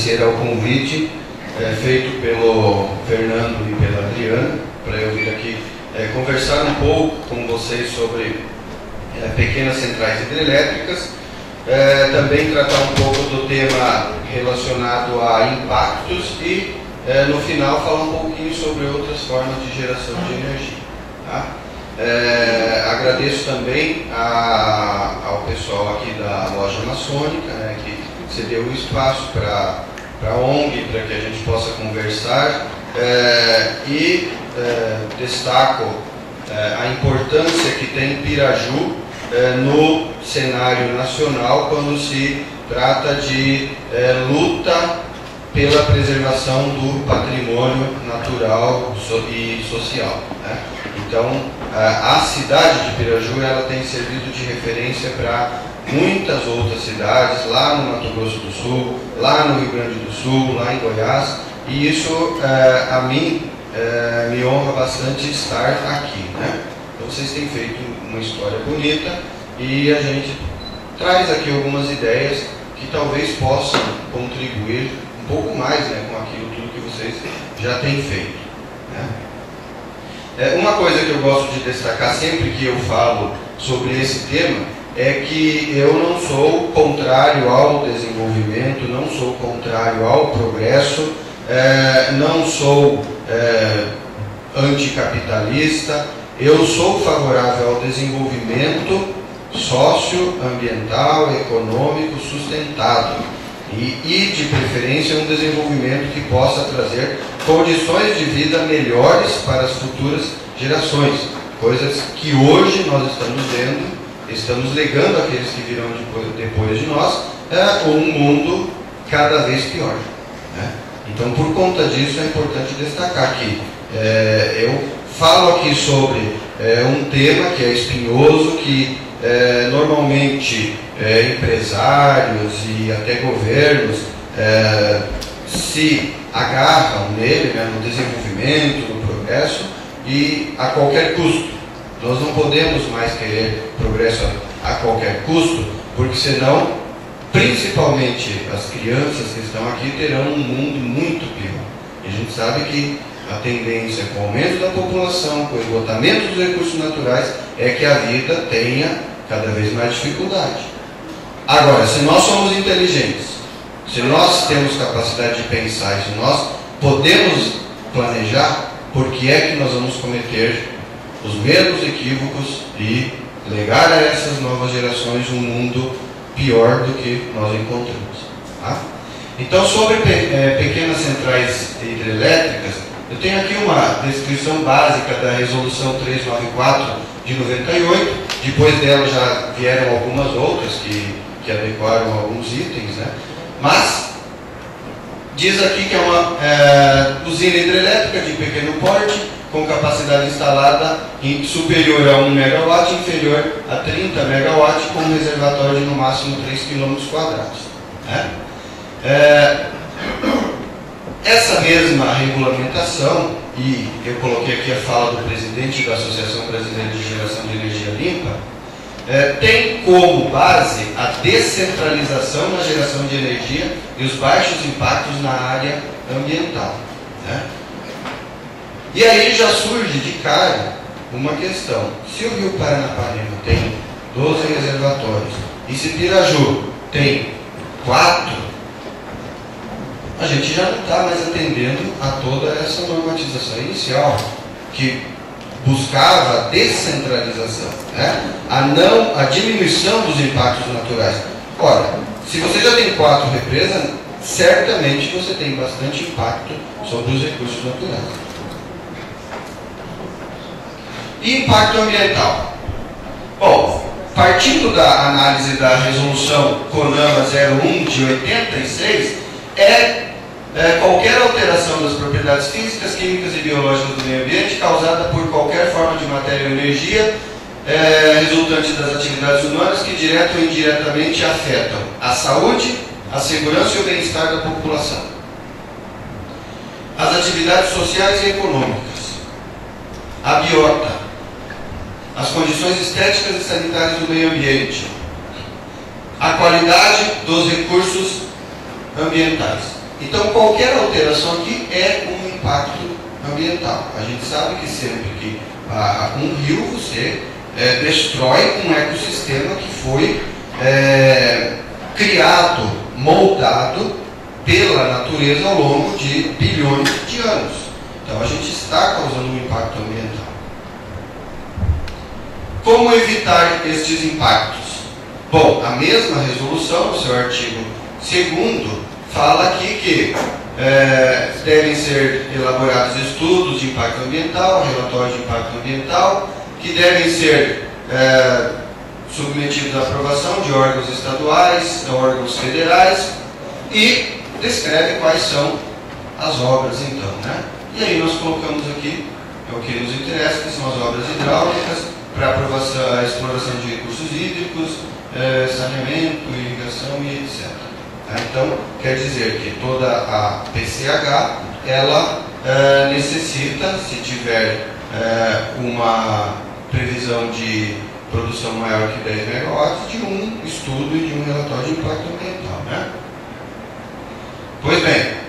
agradecer ao convite feito pelo Fernando e pela Adriana, para eu vir aqui conversar um pouco com vocês sobre pequenas centrais hidrelétricas, também tratar um pouco do tema relacionado a impactos e, no final, falar um pouquinho sobre outras formas de geração de energia. Tá? Agradeço também ao pessoal aqui da loja maçônica, né, que cedeu o espaço para a ONG, para que a gente possa conversar, e destaco a importância que tem Piraju no cenário nacional quando se trata de luta pela preservação do patrimônio natural e social, né? Então, a cidade de Piraju ela tem servido de referência para muitas outras cidades, lá no Mato Grosso do Sul, lá no Rio Grande do Sul, lá em Goiás, e isso a mim me honra bastante estar aqui, né? Então, vocês têm feito uma história bonita e a gente traz aqui algumas ideias que talvez possam contribuir um pouco mais, né, com aquilo tudo que vocês já têm feito, né? Uma coisa que eu gosto de destacar sempre que eu falo sobre esse tema é que eu não sou contrário ao desenvolvimento, não sou contrário ao progresso, não sou anticapitalista, eu sou favorável ao desenvolvimento socioambiental, econômico, sustentável e de preferência um desenvolvimento que possa trazer condições de vida melhores para as futuras gerações, coisas que hoje nós estamos vendo, estamos legando àqueles que virão depois de nós um mundo cada vez pior, né? Então, por conta disso, é importante destacar que eu falo aqui sobre um tema que é espinhoso, que normalmente empresários e até governos se agarram nele, né, no desenvolvimento, no progresso, e a qualquer custo. Nós não podemos mais querer progresso a qualquer custo, porque senão, principalmente as crianças que estão aqui, terão um mundo muito pior. E a gente sabe que a tendência com o aumento da população, com o esgotamento dos recursos naturais, é que a vida tenha cada vez mais dificuldade. Agora, se nós somos inteligentes, se nós temos capacidade de pensar, se nós podemos planejar, por que é que nós vamos cometer os mesmos equívocos e legar a essas novas gerações um mundo pior do que nós encontramos, tá? Então, sobre pequenas centrais hidrelétricas, eu tenho aqui uma descrição básica da Resolução 394 de 98, depois dela já vieram algumas outras que adequaram alguns itens, né? Mas diz aqui que é uma usina hidrelétrica de pequeno porte, com capacidade instalada superior a 1 MW, inferior a 30 MW, com um reservatório de no máximo 3 km². Né? Essa mesma regulamentação, e eu coloquei aqui a fala do presidente da Associação Brasileira de Geração de Energia Limpa, tem como base a descentralização na geração de energia e os baixos impactos na área ambiental, né? E aí já surge de cara uma questão: se o Rio Paranapanema tem 12 reservatórios e se Piraju tem 4, a gente já não está mais atendendo a toda essa normatização inicial que buscava a descentralização, né? A diminuição dos impactos naturais. Ora, se você já tem 4 represas, certamente você tem bastante impacto sobre os recursos naturais. E impacto ambiental? Bom, partindo da análise da resolução CONAMA 01 de 86, qualquer alteração das propriedades físicas, químicas e biológicas do meio ambiente causada por qualquer forma de matéria ou energia resultante das atividades humanas que direta ou indiretamente afetam a saúde, a segurança e o bem-estar da população, as atividades sociais e econômicas, a biota, as condições estéticas e sanitárias do meio ambiente, a qualidade dos recursos ambientais. Então, qualquer alteração aqui é um impacto ambiental. A gente sabe que sempre que um rio, você destrói um ecossistema que foi criado, moldado pela natureza ao longo de bilhões de anos. Então, a gente está causando um impacto ambiental. Como evitar estes impactos? Bom, a mesma resolução, no seu artigo 2º, fala aqui que devem ser elaborados estudos de impacto ambiental, relatórios de impacto ambiental, que devem ser submetidos à aprovação de órgãos estaduais, órgãos federais, e descreve quais são as obras, então, né? E aí nós colocamos aqui o que nos interessa, que são as obras hidráulicas, para aprovação, a exploração de recursos hídricos, saneamento, irrigação e etc. Então, quer dizer que toda a PCH, ela necessita, se tiver uma previsão de produção maior que 10 megawatts, de um estudo e de um relatório de impacto ambiental, né? Pois bem,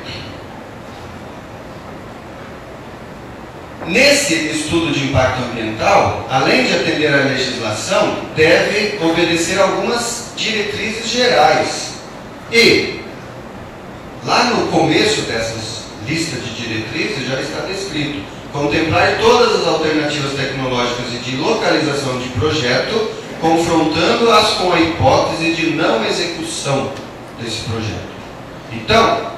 nesse estudo de impacto ambiental, além de atender à legislação, deve obedecer algumas diretrizes gerais. E, lá no começo dessas listas de diretrizes, já está descrito: contemplar todas as alternativas tecnológicas e de localização de projeto, confrontando-as com a hipótese de não execução desse projeto. Então,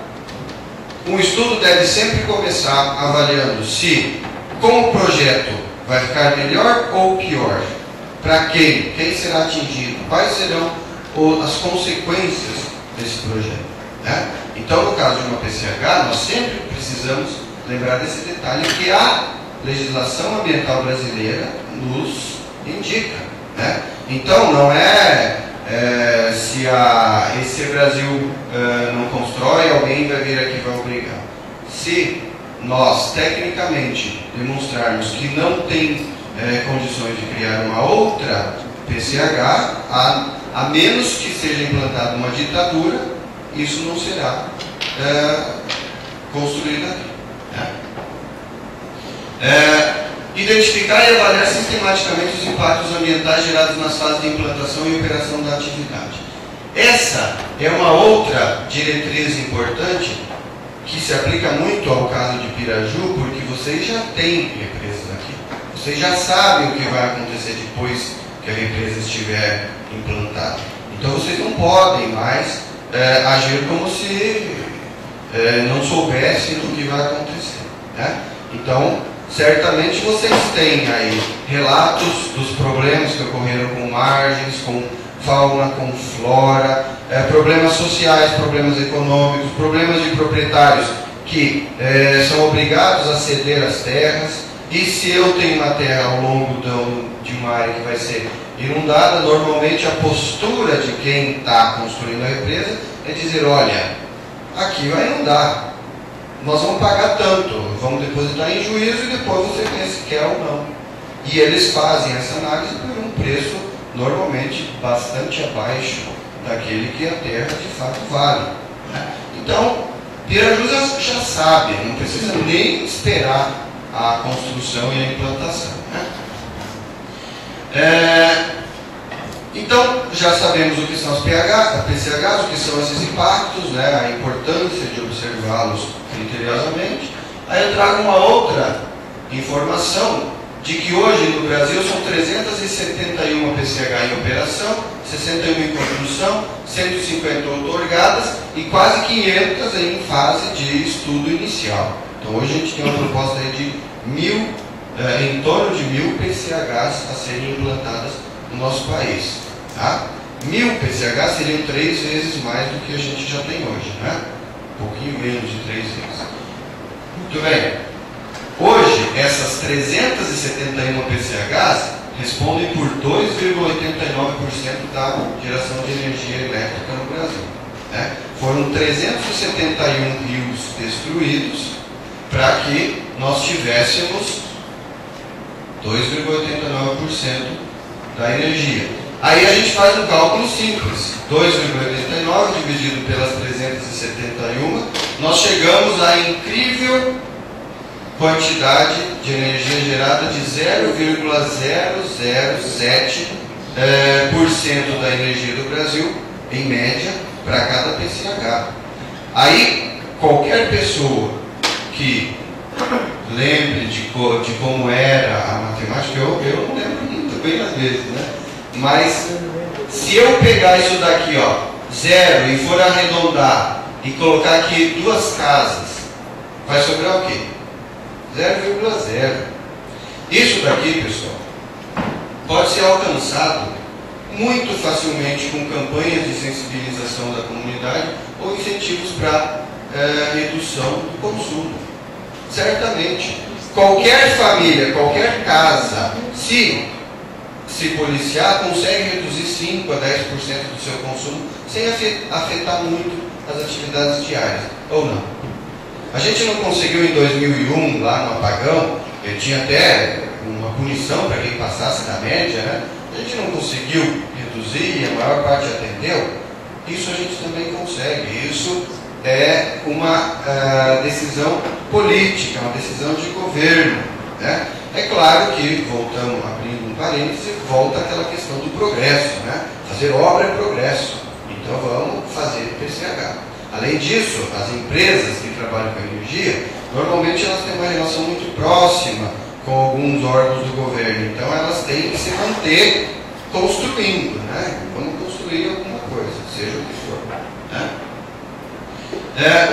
um estudo deve sempre começar avaliando se, com o projeto, vai ficar melhor ou pior, para quem será atingido, quais serão as consequências desse projeto, né? Então, no caso de uma PCH, nós sempre precisamos lembrar desse detalhe que a legislação ambiental brasileira nos indica, né? Então, não se a EC Brasil não constrói, alguém vai vir aqui e vai obrigar. Se nós, tecnicamente, demonstrarmos que não tem condições de criar uma outra PCH, a menos que seja implantada uma ditadura, isso não será construído aqui, né? Identificar e avaliar sistematicamente os impactos ambientais gerados nas fases de implantação e operação da atividade. Essa é uma outra diretriz importante que se aplica muito ao caso de Piraju, porque vocês já têm represas aqui. Vocês já sabem o que vai acontecer depois que a represa estiver implantada. Então vocês não podem mais agir como se não soubessem do que vai acontecer, né? Então, certamente vocês têm aí relatos dos problemas que ocorreram com margens, com fauna, com flora, problemas sociais, problemas econômicos, problemas de proprietários que são obrigados a ceder as terras. E se eu tenho uma terra ao longo de uma área que vai ser inundada, normalmente a postura de quem está construindo a represa é dizer: olha, aqui vai inundar, nós vamos pagar tanto, vamos depositar em juízo e depois você vê se quer ou não. E eles fazem essa análise por um preço normalmente bastante abaixo daquele que a terra de fato vale, né? Então, Piraju já sabe, não precisa nem esperar a construção e a implantação, né? Então, já sabemos o que são as PCHs, o que são esses impactos, né? A importância de observá-los criteriosamente. Aí eu trago uma outra informação de que hoje no Brasil são 371 PCH em operação, 61 em construção, 150 outorgadas e quase 500 em fase de estudo inicial. Então hoje a gente tem uma proposta aí de em torno de 1000 PCHs a serem implantadas no nosso país, tá? 1000 PCHs seriam 3 vezes mais do que a gente já tem hoje, né? Um pouquinho menos de 3 vezes. Muito bem. Hoje, essas 371 PCHs respondem por 2,89% da geração de energia elétrica no Brasil, né? Foram 371 rios destruídos para que nós tivéssemos 2,89% da energia. Aí a gente faz um cálculo simples: 2,89 dividido pelas 371, nós chegamos à incrível quantidade de energia gerada de 0,007% da energia do Brasil, em média, para cada PCH. Aí, qualquer pessoa que lembre de como era a matemática, eu não lembro muito bem às vezes, né? Mas se eu pegar isso daqui, ó, 0, e for arredondar e colocar aqui 2 casas, vai sobrar o quê? 0,0. Isso daqui, pessoal, pode ser alcançado muito facilmente com campanhas de sensibilização da comunidade ou incentivos para redução do consumo. Certamente, qualquer família, qualquer casa, se policiar, consegue reduzir 5 a 10% do seu consumo sem afetar muito as atividades diárias, ou não? A gente não conseguiu em 2001, lá no apagão, tinha até uma punição para quem passasse da média, né? A gente não conseguiu reduzir e a maior parte atendeu. Isso a gente também consegue. Isso é uma decisão política, uma decisão de governo, né? É claro que, voltamos, abrindo um parêntese, volta aquela questão do progresso, né? Fazer obra é progresso. Então vamos fazer PCH. Além disso, as empresas que trabalham com energia, normalmente elas têm uma relação muito próxima com alguns órgãos do governo. Então elas têm que se manter construindo, né? Vamos construir alguma coisa, seja o que for, né?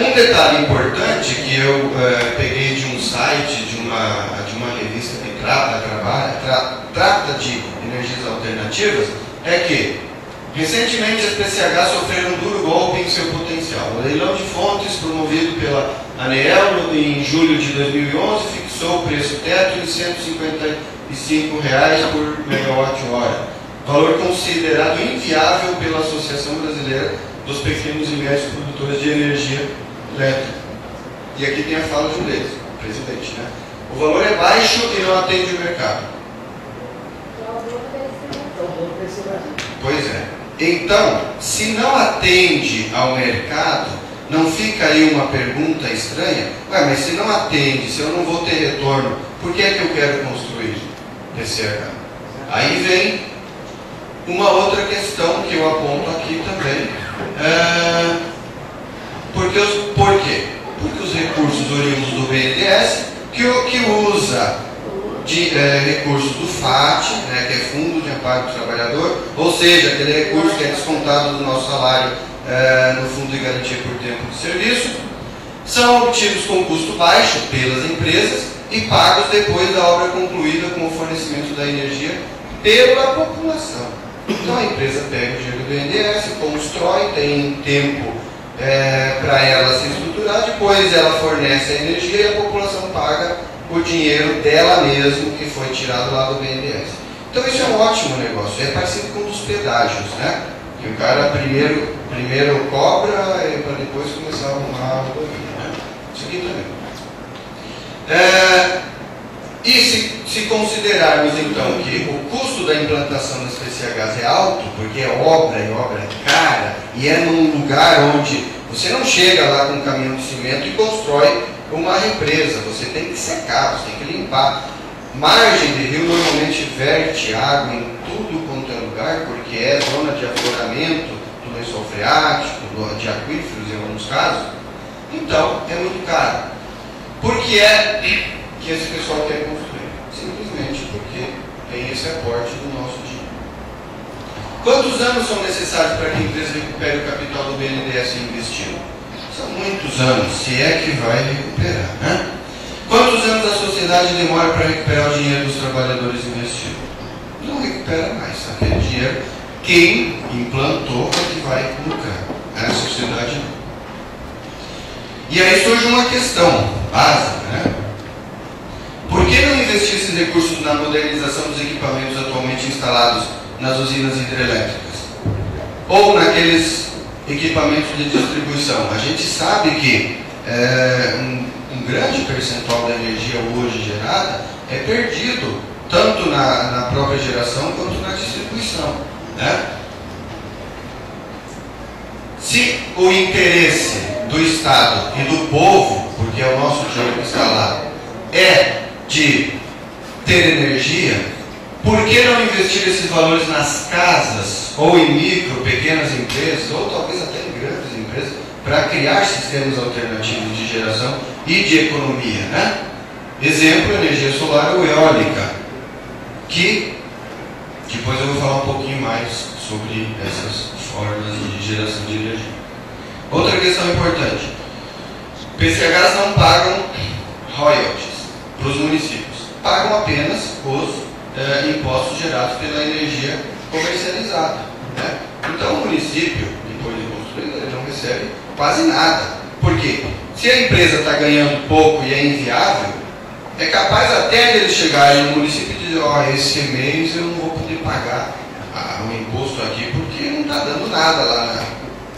Um detalhe importante que eu peguei de um site, de uma revista que trata de energias alternativas, é que recentemente as PCH sofreram um duro golpe em seu potencial. O leilão de fontes promovido pela ANEEL em julho de 2011 fixou o preço teto em R$ 155 por megawatt-hora, valor considerado inviável pela Associação Brasileira dos Pequenos e Médios Produtores de Energia Elétrica. E aqui tem a fala de um deles, o presidente, né? O valor é baixo e não atende o mercado. Pois é. Então, se não atende ao mercado, não fica aí uma pergunta estranha? Ué, mas se não atende, se eu não vou ter retorno, por que é que eu quero construir PCH? Aí vem uma outra questão que eu aponto aqui também. Por quê? Porque os recursos oriundos do BNDES, que usa de recursos do FAT, né, que é Fundo de Amparo do Trabalhador, ou seja, aquele recurso que é descontado do nosso salário no Fundo de Garantia por Tempo de Serviço, são obtidos com custo baixo pelas empresas e pagos depois da obra concluída com o fornecimento da energia pela população. Então a empresa pega o dinheiro do BNDES, constrói, tem tempo para ela se estruturar, depois ela fornece a energia e a população paga o dinheiro dela mesmo que foi tirado lá do BNDES. Então isso é um ótimo negócio, é parecido com os pedágios, né? Que o cara primeiro cobra para depois começar a arrumar a rodovia, né? Isso aqui também. E se considerarmos então que o custo da implantação das PCHs é alto, porque é obra e obra é cara, e é num lugar onde você não chega lá com um caminhão de cimento e constrói uma represa, você tem que secar, você tem que limpar. Margem de rio normalmente verte água em tudo quanto é lugar, porque é zona de afloramento do lençol freático, de aquíferos em alguns casos. Então, é muito caro. Por que é que esse pessoal quer construir? Simplesmente porque tem esse aporte do nosso dinheiro. Quantos anos são necessários para que a empresa recupere o capital do BNDES investido? São muitos anos, se é que vai recuperar, né? Quantos anos a sociedade demora para recuperar o dinheiro dos trabalhadores investidos? Não recupera mais. Aquele dinheiro, quem implantou é que vai lucrar, né? A sociedade não. E aí surge uma questão básica, né? Por que não investir esses recursos na modernização dos equipamentos atualmente instalados nas usinas hidrelétricas? Ou naqueles equipamentos de distribuição? A gente sabe que um grande percentual da energia hoje gerada é perdido, tanto na própria geração quanto na distribuição, né? Se o interesse do Estado e do povo, porque é o nosso dinheiro que está lá, é de ter energia, por que não investir esses valores nas casas, ou em micro, pequenas empresas, ou talvez até em grandes empresas, para criar sistemas alternativos de geração e de economia, né? Exemplo, energia solar ou eólica, que depois eu vou falar um pouquinho mais sobre essas formas de geração de energia. Outra questão importante: PCHs não pagam royalties para os municípios, pagam apenas os impostos gerados pela energia comercializada, né? Então o município, depois de construído, ele não recebe quase nada. Por quê? Se a empresa está ganhando pouco e é inviável, é capaz até eles chegarem no município e dizer: ó, esse mês eu não vou poder pagar o imposto aqui porque não está dando nada lá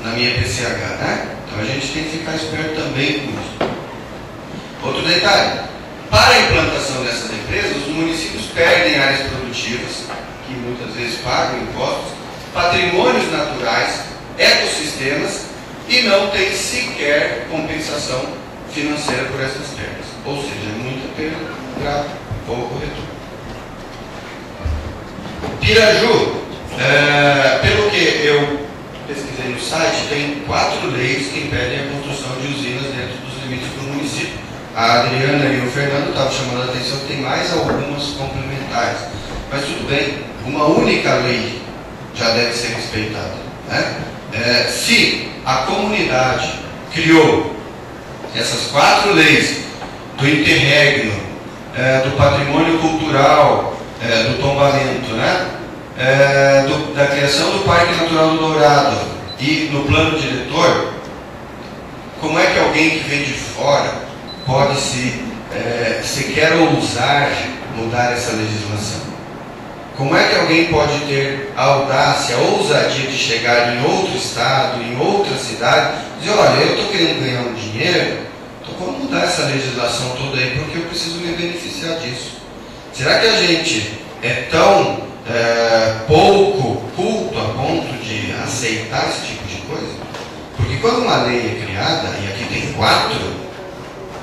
na minha PCH, né? Então a gente tem que ficar esperto também com isso. Outro detalhe: para a implantação dessas empresas, os municípios perdem áreas produtivas, que muitas vezes pagam impostos, patrimônios naturais, ecossistemas, e não tem sequer compensação financeira por essas perdas. Ou seja, é muita perda para pouco retorno. Piraju, pelo que eu pesquisei no site, tem 4 leis que impedem a construção de usinas dentro dos limites do município. A Adriana e o Fernando estavam chamando a atenção que tem mais algumas complementares. Mas tudo bem, uma única lei já deve ser respeitada, né? Se a comunidade criou essas 4 leis do interregno, do patrimônio cultural, do tombamento, né? Da criação do Parque Natural do Dourado e no plano diretor, como é que alguém que vem de fora pode sequer ousar mudar essa legislação? Como é que alguém pode ter a audácia, a ousadia de chegar em outro estado, em outra cidade, e dizer: olha, eu estou querendo ganhar um dinheiro, então vamos mudar essa legislação toda aí, porque eu preciso me beneficiar disso. Será que a gente é tão pouco culto a ponto de aceitar esse tipo de coisa? Porque quando uma lei é criada, e aqui tem 4,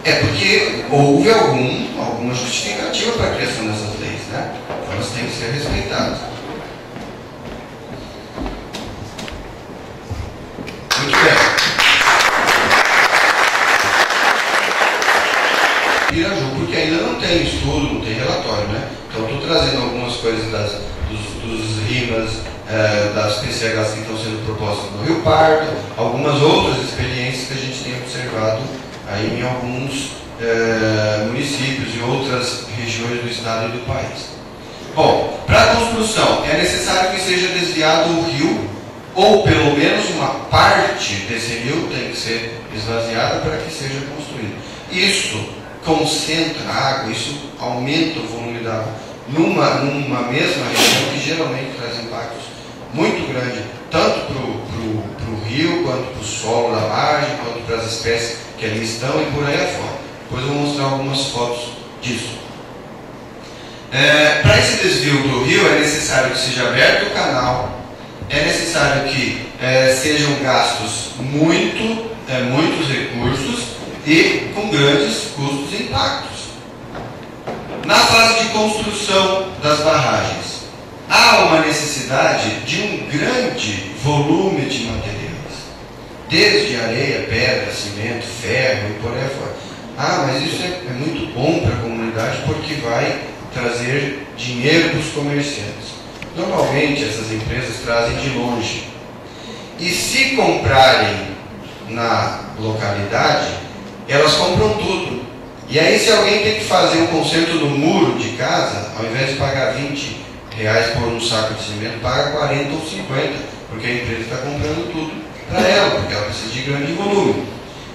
é porque houve alguma justificativa para a criação dessas leis, né? Então elas têm que ser respeitadas. Muito bem. Piraju, porque ainda não tem estudo, não tem relatório, né? Então estou trazendo algumas coisas dos RIMAs, das PCHs que estão sendo propostas no Rio Pardo, algumas outras experiências que a gente tem observado aí em alguns municípios e outras regiões do estado e do país. Bom, para a construção é necessário que seja desviado o rio, ou pelo menos uma parte desse rio tem que ser esvaziada para que seja construído. Isso concentra a água, isso aumenta o volume da água numa mesma região, que geralmente traz impactos muito grandes, tanto para o rio, quanto para o solo da margem, quanto para as espécies que ali estão e por aí afora. Depois eu vou mostrar algumas fotos disso. Para esse desvio do rio é necessário que seja aberto o canal, é necessário que sejam gastos muitos recursos e com grandes custos e impactos. Na fase de construção das barragens, há uma necessidade de um grande volume de materiais, desde areia, pedra, cimento, ferro e por aí afora. Mas isso é muito bom para a comunidade porque vai trazer dinheiro para os comerciantes. Normalmente essas empresas trazem de longe. E se comprarem na localidade, elas compram tudo. E aí, se alguém tem que fazer um conserto no muro de casa, ao invés de pagar R$20 por um saco de cimento, paga 40 ou 50, porque a empresa está comprando tudo para ela, porque ela precisa de grande volume.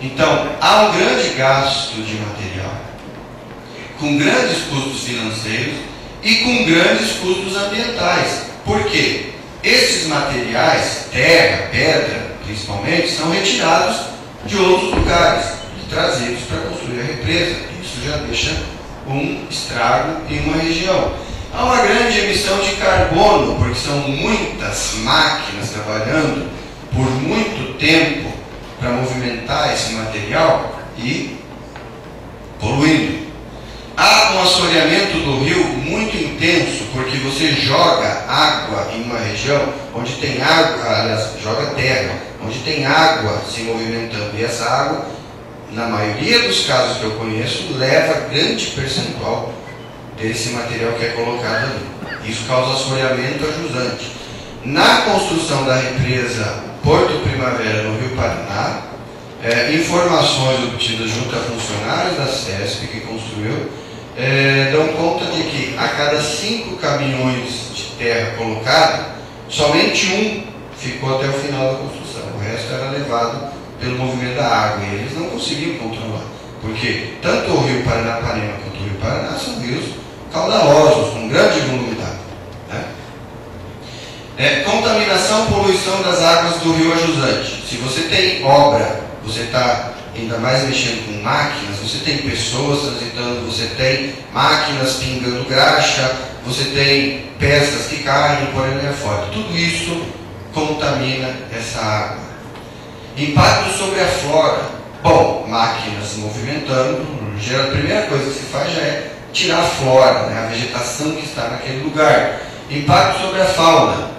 Então, há um grande gasto de material, com grandes custos financeiros e com grandes custos ambientais. Por quê? Esses materiais, terra, pedra, principalmente, são retirados de outros lugares e trazidos para construir a represa. Isso já deixa um estrago em uma região. Há uma grande emissão de carbono, porque são muitas máquinas trabalhando por muito tempo para movimentar esse material e poluindo. Há um assoreamento do rio muito intenso, porque você joga água em uma região onde tem água, aliás, joga terra, onde tem água se movimentando, e essa água, na maioria dos casos que eu conheço, leva grande percentual desse material que é colocado ali. Isso causa assoreamento ajusante. Na construção da represa Porto Primavera, no Rio Paraná, informações obtidas junto a funcionários da CESP que construiu dão conta de que a cada 5 caminhões de terra colocado, somente um ficou até o final da construção. O resto era levado pelo movimento da água e eles não conseguiam controlar, porque tanto o Rio Paranapanema quanto o Rio Paraná são rios caudalosos, com grande volume d'água, né? Contaminação, poluição das águas do rio ajusante. Se você tem obra, você está ainda mais mexendo com máquinas, você tem pessoas transitando, você tem máquinas pingando graxa, você tem peças que caem por ali afora. Tudo isso contamina essa água. Impacto sobre a flora. Bom, máquinas se movimentando, a primeira coisa que se faz já é tirar a flora, né, a vegetação que está naquele lugar. Impacto sobre a fauna.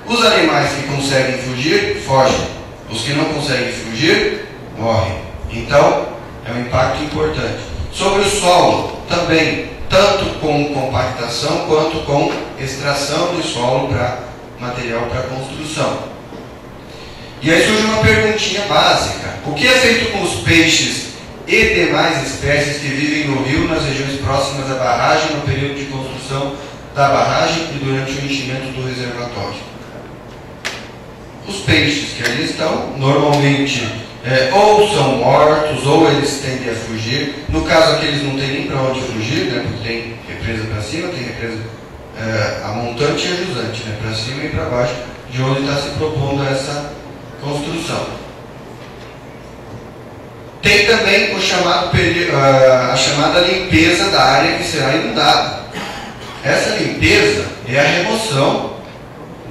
Os animais que conseguem fugir, fogem. Os que não conseguem fugir, morrem. Então, é um impacto importante. Sobre o solo, também, tanto com compactação quanto com extração de solo para material para construção. E aí surge uma perguntinha básica. O que é feito com os peixes e demais espécies que vivem no rio, nas regiões próximas à barragem, no período de construção da barragem e durante o enchimento do reservatório? Os peixes que ali estão, normalmente, ou são mortos, ou eles tendem a fugir. No caso aqui, eles não têm nem para onde fugir, né, porque tem represa para cima, tem represa a montante e a jusante, né, para cima e para baixo, de onde está se propondo essa construção. Tem também o chamado a chamada limpeza da área que será inundada. Essa limpeza é a remoção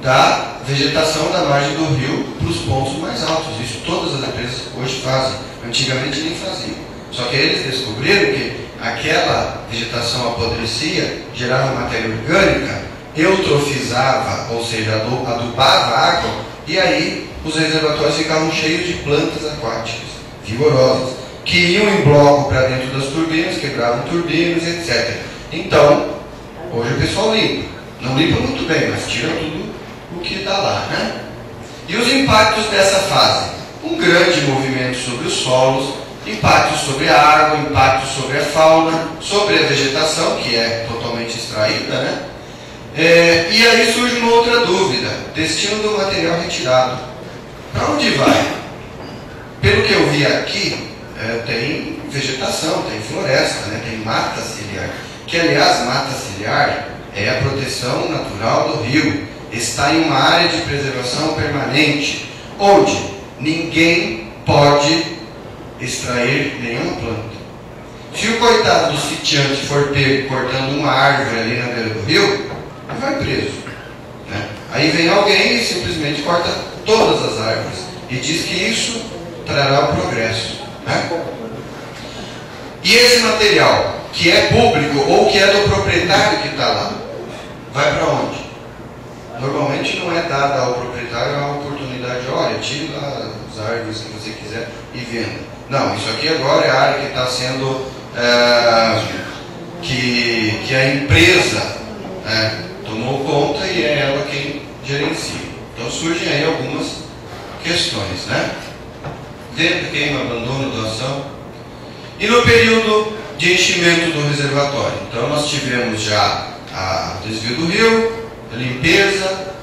da vegetação da margem do rio para os pontos mais altos. Isso todas as empresas hoje fazem. Antigamente nem faziam. Só que eles descobriram que aquela vegetação apodrecia, gerava matéria orgânica, eutrofizava, ou seja, adubava a água, e aí os reservatórios ficavam cheios de plantas aquáticas, vigorosas, que iam em bloco para dentro das turbinas, quebravam turbinas, etc. Então, hoje o pessoal limpa. Não limpa muito bem, mas tira tudo o que está lá, né? E os impactos dessa fase? Um grande movimento sobre os solos, impactos sobre a água, impactos sobre a fauna, sobre a vegetação, que é totalmente extraída, né? E aí surge uma outra dúvida: destino do material retirado. Para onde vai? Pelo que eu vi aqui, tem vegetação, tem floresta, né? Tem mata ciliar, que aliás, mata ciliar é a proteção natural do rio. Está em uma área de preservação permanente, onde ninguém pode extrair nenhuma planta. Se o coitado do sitiante for pego cortando uma árvore ali na beira do rio, ele vai preso, né? Aí vem alguém e simplesmente corta todas as árvores e diz que isso trará o progresso, né? E esse material, que é público ou que é do proprietário que está lá, vai para onde? Normalmente não é dada ao proprietário a oportunidade, olha, tire lá as árvores que você quiser e venda. Não, isso aqui agora é a área que está sendo, que a empresa tomou conta e é ela quem gerencia. Então surgem aí algumas questões, né? Venda, queima, abandono, doação. E no período de enchimento do reservatório? Então nós tivemos já o desvio do rio, a limpeza,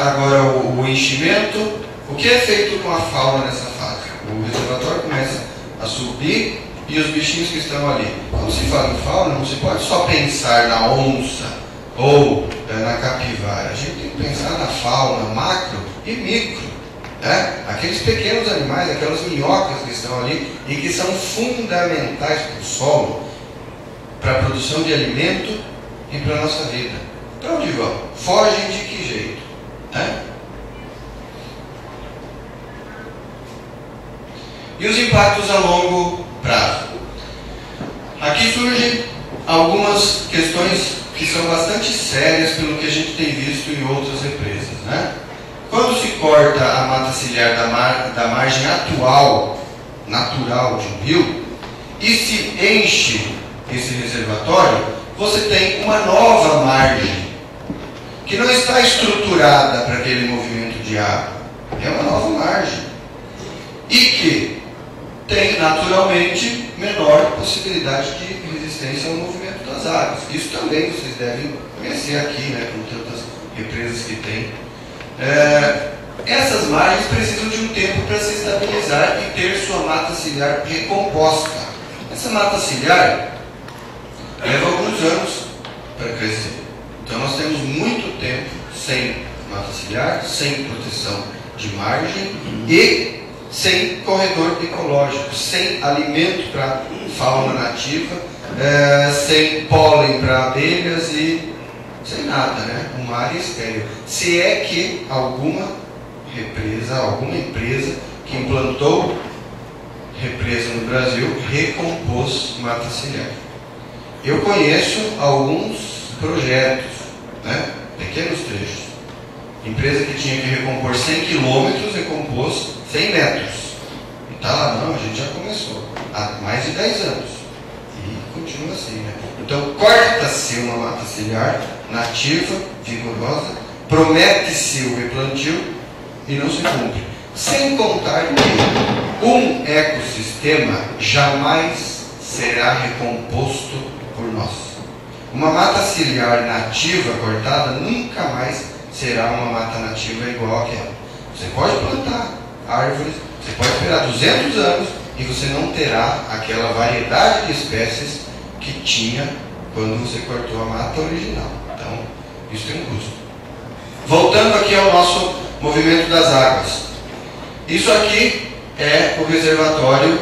agora o enchimento. O que é feito com a fauna nessa fase? O reservatório começa a subir e os bichinhos que estão ali. Quando se fala em fauna, não se pode só pensar na onça ou na capivara. A gente tem que pensar na fauna macro e micro, né? Aqueles pequenos animais, aquelas minhocas que estão ali e que são fundamentais para o solo, para a produção de alimento e para a nossa vida. Para onde vão? Fogem de que jeito? E os impactos a longo prazo. Aqui surgem algumas questões que são bastante sérias pelo que a gente tem visto em outras represas, né? Quando se corta a mata ciliar da margem atual, natural de um rio, e se enche esse reservatório, você tem uma nova margem, que não está estruturada para aquele movimento de água. É uma nova margem. E que tem, naturalmente, menor possibilidade de resistência ao movimento das águas. Isso também vocês devem conhecer aqui, né, com tantas represas que tem. Essas margens precisam de um tempo para se estabilizar e ter sua mata ciliar recomposta. Essa mata ciliar leva alguns anos para crescer. Então nós temos muito tempo sem mata ciliar, sem proteção de margem e sem corredor ecológico, sem alimento para fauna nativa, sem pólen para abelhas e sem nada, né? Uma área estéril. Se é que alguma represa, alguma empresa que implantou represa no Brasil recompôs mata ciliar. Eu conheço alguns projetos, né? Pequenos trechos. Empresa que tinha que recompor 100 quilômetros recompôs 100 metros. E está lá, não, a gente já começou há mais de 10 anos. E continua assim, né? Então, corta-se uma mata ciliar nativa, vigorosa, promete-se o replantio e não se cumpre. Sem contar que um ecossistema jamais será recomposto por nós. Uma mata ciliar nativa cortada nunca mais será uma mata nativa igual àquela. Você pode plantar árvores, você pode esperar 200 anos e você não terá aquela variedade de espécies que tinha quando você cortou a mata original. Então, isso tem um custo. Voltando aqui ao nosso movimento das águas. Isso aqui é o reservatório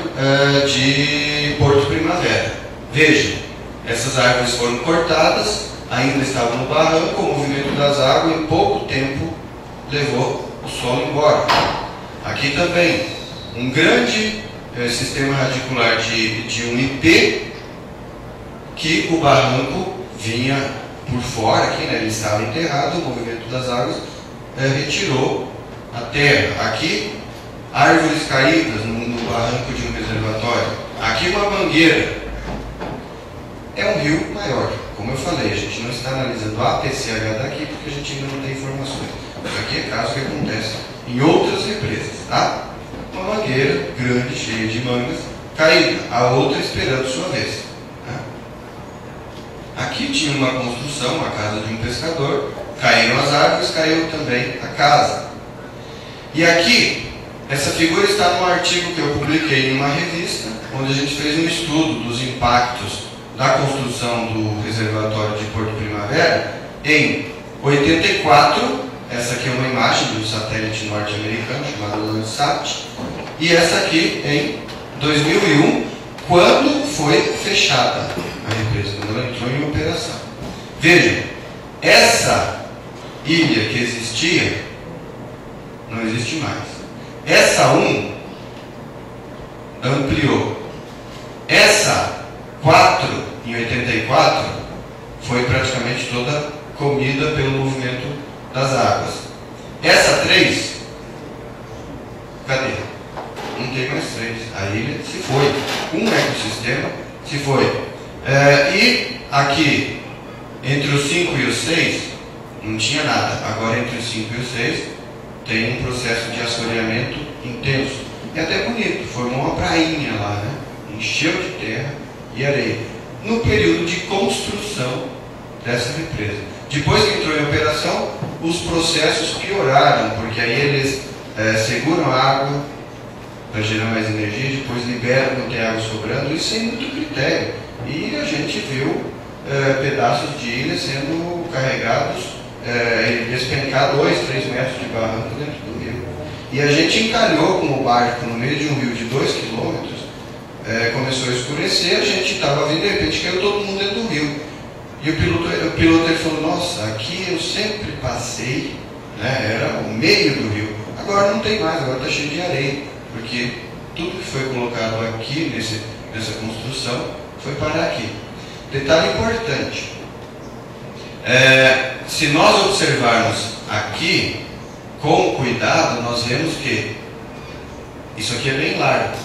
de Porto Primavera. Vejam, essas árvores foram cortadas, ainda estavam no barranco, o movimento das águas em pouco tempo levou o solo embora. Aqui também, um grande sistema radicular de um IP, que o barranco vinha por fora, aqui, né, ele estava enterrado, o movimento das águas retirou a terra. Aqui, árvores caídas no barranco de um reservatório. Aqui uma mangueira. É um rio maior. Como eu falei, a gente não está analisando a APCH daqui porque a gente ainda não tem informações. Isso aqui é caso que acontece em outras represas, tá? Uma mangueira grande, cheia de mangas, caída, a outra esperando sua vez. Né? Aqui tinha uma construção, a casa de um pescador, caíram as árvores, caiu também a casa. E aqui, essa figura está num artigo que eu publiquei em uma revista, onde a gente fez um estudo dos impactos da construção do reservatório de Porto Primavera em 84. Essa aqui é uma imagem do satélite norte-americano chamado Landsat, e essa aqui em 2001, quando foi fechada a represa, quando ela entrou em operação. Vejam, essa ilha que existia não existe mais. Essa 1 ampliou. Essa 4, em 84, foi praticamente toda comida pelo movimento das águas. Essa 3, cadê? Não tem mais 3. A ilha se foi. Um ecossistema se foi. E aqui, entre os 5 e os 6, não tinha nada. Agora, entre os 5 e os 6, tem um processo de assoreamento intenso. E até bonito. Formou uma prainha lá, né? Encheu de terra e areia, no período de construção dessa represa. Depois que entrou em operação, os processos pioraram, porque aí eles seguram a água para gerar mais energia, depois liberam, não tem água sobrando, isso sem muito critério. E a gente viu pedaços de ilha sendo carregados, despencar 2, 3 metros de barranco dentro do rio. E a gente encalhou com o barco no meio de um rio de 2 quilômetros. Começou a escurecer, a gente estava vindo, de repente caiu todo mundo dentro do rio. E o piloto ele falou, nossa, aqui eu sempre passei, né, era o meio do rio. Agora não tem mais, agora está cheio de areia, porque Tudo que foi colocado aqui nessa construção foi parar aqui. Detalhe importante. Se nós observarmos aqui, com cuidado, nós vemos que isso aqui é bem largo.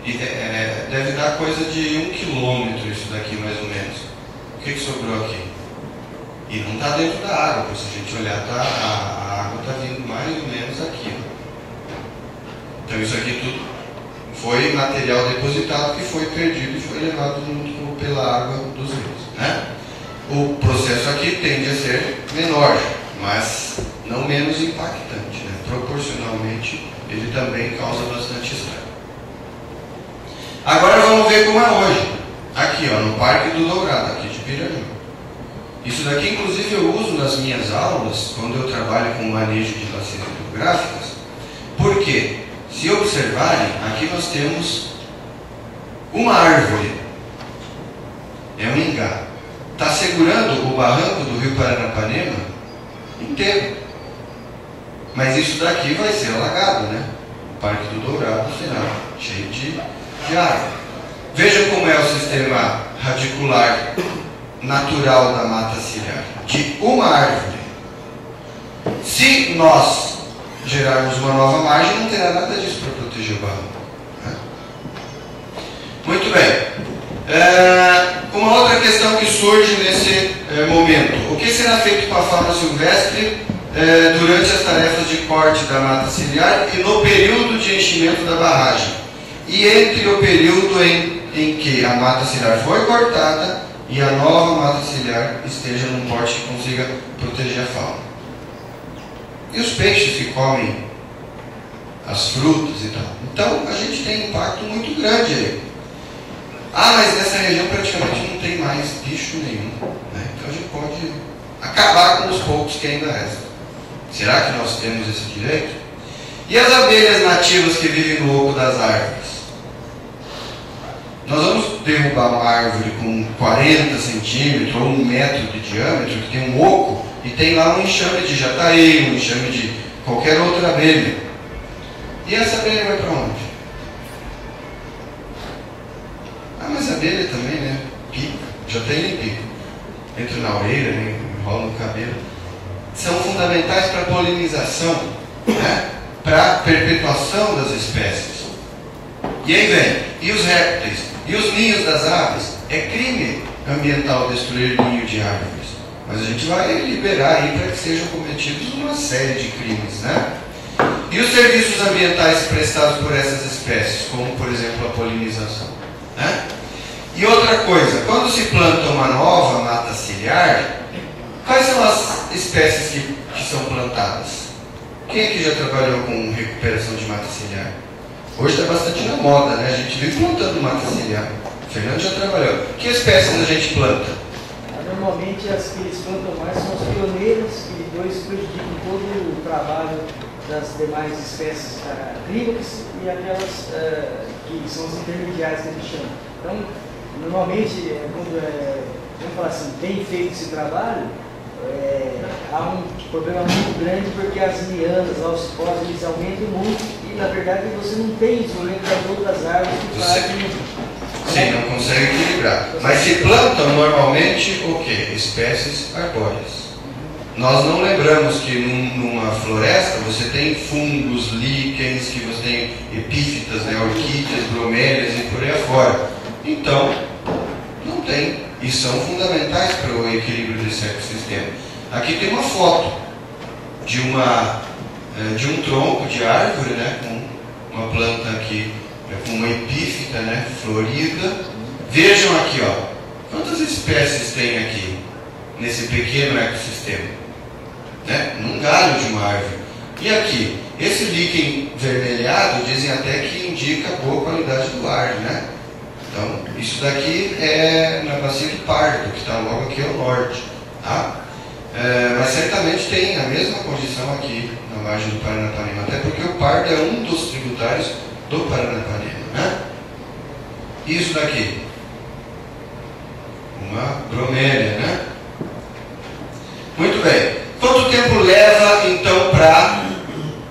E deve dar coisa de 1 quilômetro isso daqui, mais ou menos. O que sobrou aqui? E não está dentro da água, porque se a gente olhar, a água está vindo mais ou menos aqui. Então isso aqui tudo foi material depositado que foi perdido e foi levado junto pela água dos rios, né? O processo aqui tende a ser menor, mas não menos impactante, né? Proporcionalmente ele também causa bastante estrago. Agora vamos ver como é hoje. Aqui, ó, no Parque do Dourado, aqui de Piraju. Isso daqui, inclusive, eu uso nas minhas aulas, quando eu trabalho com manejo de bacias hidrográficas. Por quê? Se observarem, aqui nós temos uma árvore. É um ingá. Está segurando o barranco do rio Paranapanema inteiro. Mas isso daqui vai ser alagado, né? O Parque do Dourado será cheio de água. Vejam como é o sistema radicular natural da mata ciliar. De uma árvore. Se nós gerarmos uma nova margem, não terá nada disso para proteger o barranco, né? Muito bem. Uma outra questão que surge nesse momento. O que será feito com a fauna silvestre durante as tarefas de corte da mata ciliar e no período de enchimento da barragem? E entre o período em que a mata ciliar foi cortada e a nova mata ciliar esteja num porte que consiga proteger a fauna. E os peixes que comem as frutas e tal. Então, a gente tem um impacto muito grande aí. Mas nessa região praticamente não tem mais bicho nenhum, né? Então a gente pode acabar com os poucos que ainda restam. Será que nós temos esse direito? E as abelhas nativas que vivem no oco das árvores? Nós vamos derrubar uma árvore com 40 centímetros ou 1 metro de diâmetro, que tem um oco, e tem lá um enxame de jataí, um enxame de qualquer outra abelha. E essa abelha vai para onde? Mas a abelha também, né? Pica, jataí pica. Entra na orelha, né? Enrola no cabelo. São fundamentais para a polinização, né? Para a perpetuação das espécies. E aí vem, e os répteis? E os ninhos das aves? É crime ambiental destruir ninho de árvores. Mas a gente vai liberar aí para que sejam cometidos uma série de crimes, né? E os serviços ambientais prestados por essas espécies, como por exemplo a polinização, né? E outra coisa, quando se planta uma nova mata ciliar, quais são as espécies que são plantadas? Quem aqui já trabalhou com recuperação de mata ciliar? Hoje está bastante na moda, né? A gente vive plantando mata ciliar. O Fernando já trabalhou. Que espécies a gente planta? Normalmente as que eles plantam mais são os pioneiros, que depois prejudicam todo o trabalho das demais espécies agrícolas e aquelas que são as intermediárias que a gente chama. Então, normalmente, vamos falar assim, bem feito esse trabalho, há um problema muito grande porque as lianas, os cipós, eles aumentam muito e, na verdade, você não tem isolamento das outras árvores que fazem... Sim, não consegue equilibrar. Mas se plantam normalmente o quê? Espécies arbóreas. Nós não lembramos que numa floresta você tem fungos, líquens, que você tem epífitas, né, orquídeas, bromélias e por aí afora. Então, não tem. E são fundamentais para o equilíbrio desse ecossistema. Aqui tem uma foto de um tronco de árvore, né, com uma planta aqui, com uma epífita, né, florida. Vejam aqui, ó, quantas espécies tem aqui nesse pequeno ecossistema, né, num galho de uma árvore. E aqui, esse líquen vermelhado dizem até que indica boa qualidade do ar, né? Então, isso daqui é na bacia do Pardo, que está logo aqui ao norte, tá? Mas certamente tem a mesma condição aqui na margem do Paranapanema, até porque o Pardo é um dos tributários do Paranapanema, né? Isso daqui, uma bromélia, né? Muito bem. Quanto tempo leva, então, para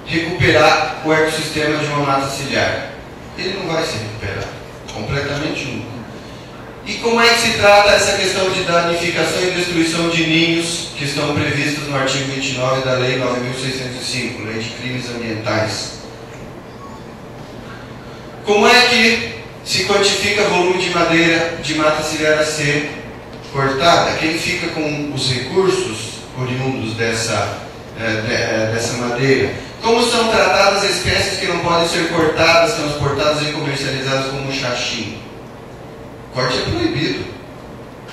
recuperar o ecossistema de uma mata ciliar? ele não vai se recuperar completamente nunca. E como é que se trata essa questão de danificação e destruição de ninhos que estão previstas no artigo 29 da Lei 9.605, Lei de Crimes Ambientais? Como é que se quantifica volume de madeira de mata ciliar a ser cortada? Quem fica com os recursos oriundos dessa madeira? Como são tratadas espécies que não podem ser cortadas, transportadas e comercializadas como xaxim? Corte é proibido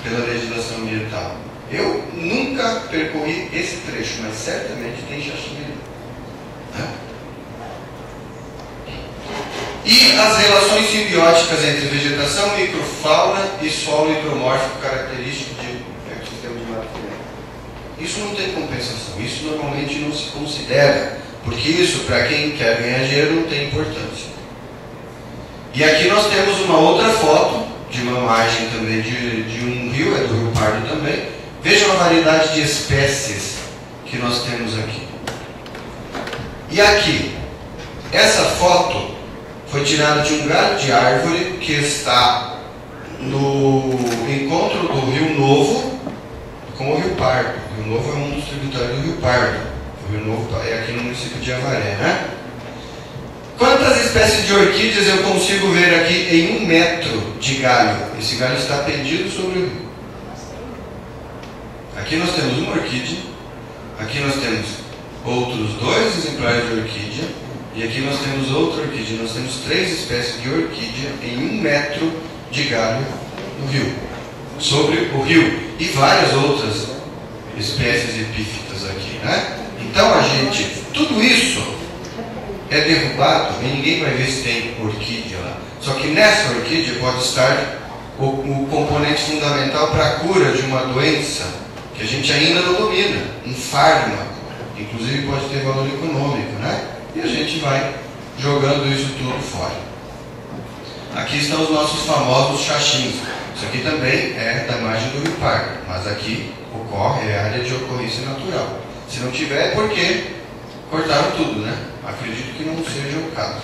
pela legislação ambiental. Eu nunca percorri esse trecho, mas certamente tem xaxim ali. Né? E as relações simbióticas entre vegetação, microfauna e solo hidromórfico característico de sistema de mata ciliar. Isso não tem compensação, isso normalmente não se considera, porque isso, para quem quer ganhar dinheiro, não tem importância. E aqui nós temos uma outra foto de uma margem também de um rio, é do Rio Pardo também. Vejam a variedade de espécies que nós temos aqui. E aqui, essa foto foi tirada de um galho de árvore que está no encontro do Rio Novo com o Rio Pardo. O Rio Novo é um dos tributários do Rio Pardo. O Rio Novo é aqui no município de Avaré, né? Quantas espécies de orquídeas eu consigo ver aqui em 1 metro de galho? Esse galho está pendido sobre o rio. Aqui nós temos uma orquídea, aqui nós temos outros 2 exemplares de orquídea, e aqui nós temos outra orquídea. Nós temos 3 espécies de orquídea em 1 metro de galho no rio, sobre o rio, e várias outras espécies epífitas aqui, né? Então a gente, tudo isso é derrubado e ninguém vai ver se tem orquídea lá. Só que nessa orquídea pode estar o componente fundamental para a cura de uma doença que a gente ainda não domina, um fármaco. Inclusive pode ter valor econômico, né? E a gente vai jogando isso tudo fora. Aqui estão os nossos famosos xaxins. Isso aqui também é da margem do Rio Pardo, mas aqui ocorre, é área de ocorrência natural. Se não tiver, é porque cortaram tudo, né? Acredito que não seja o caso.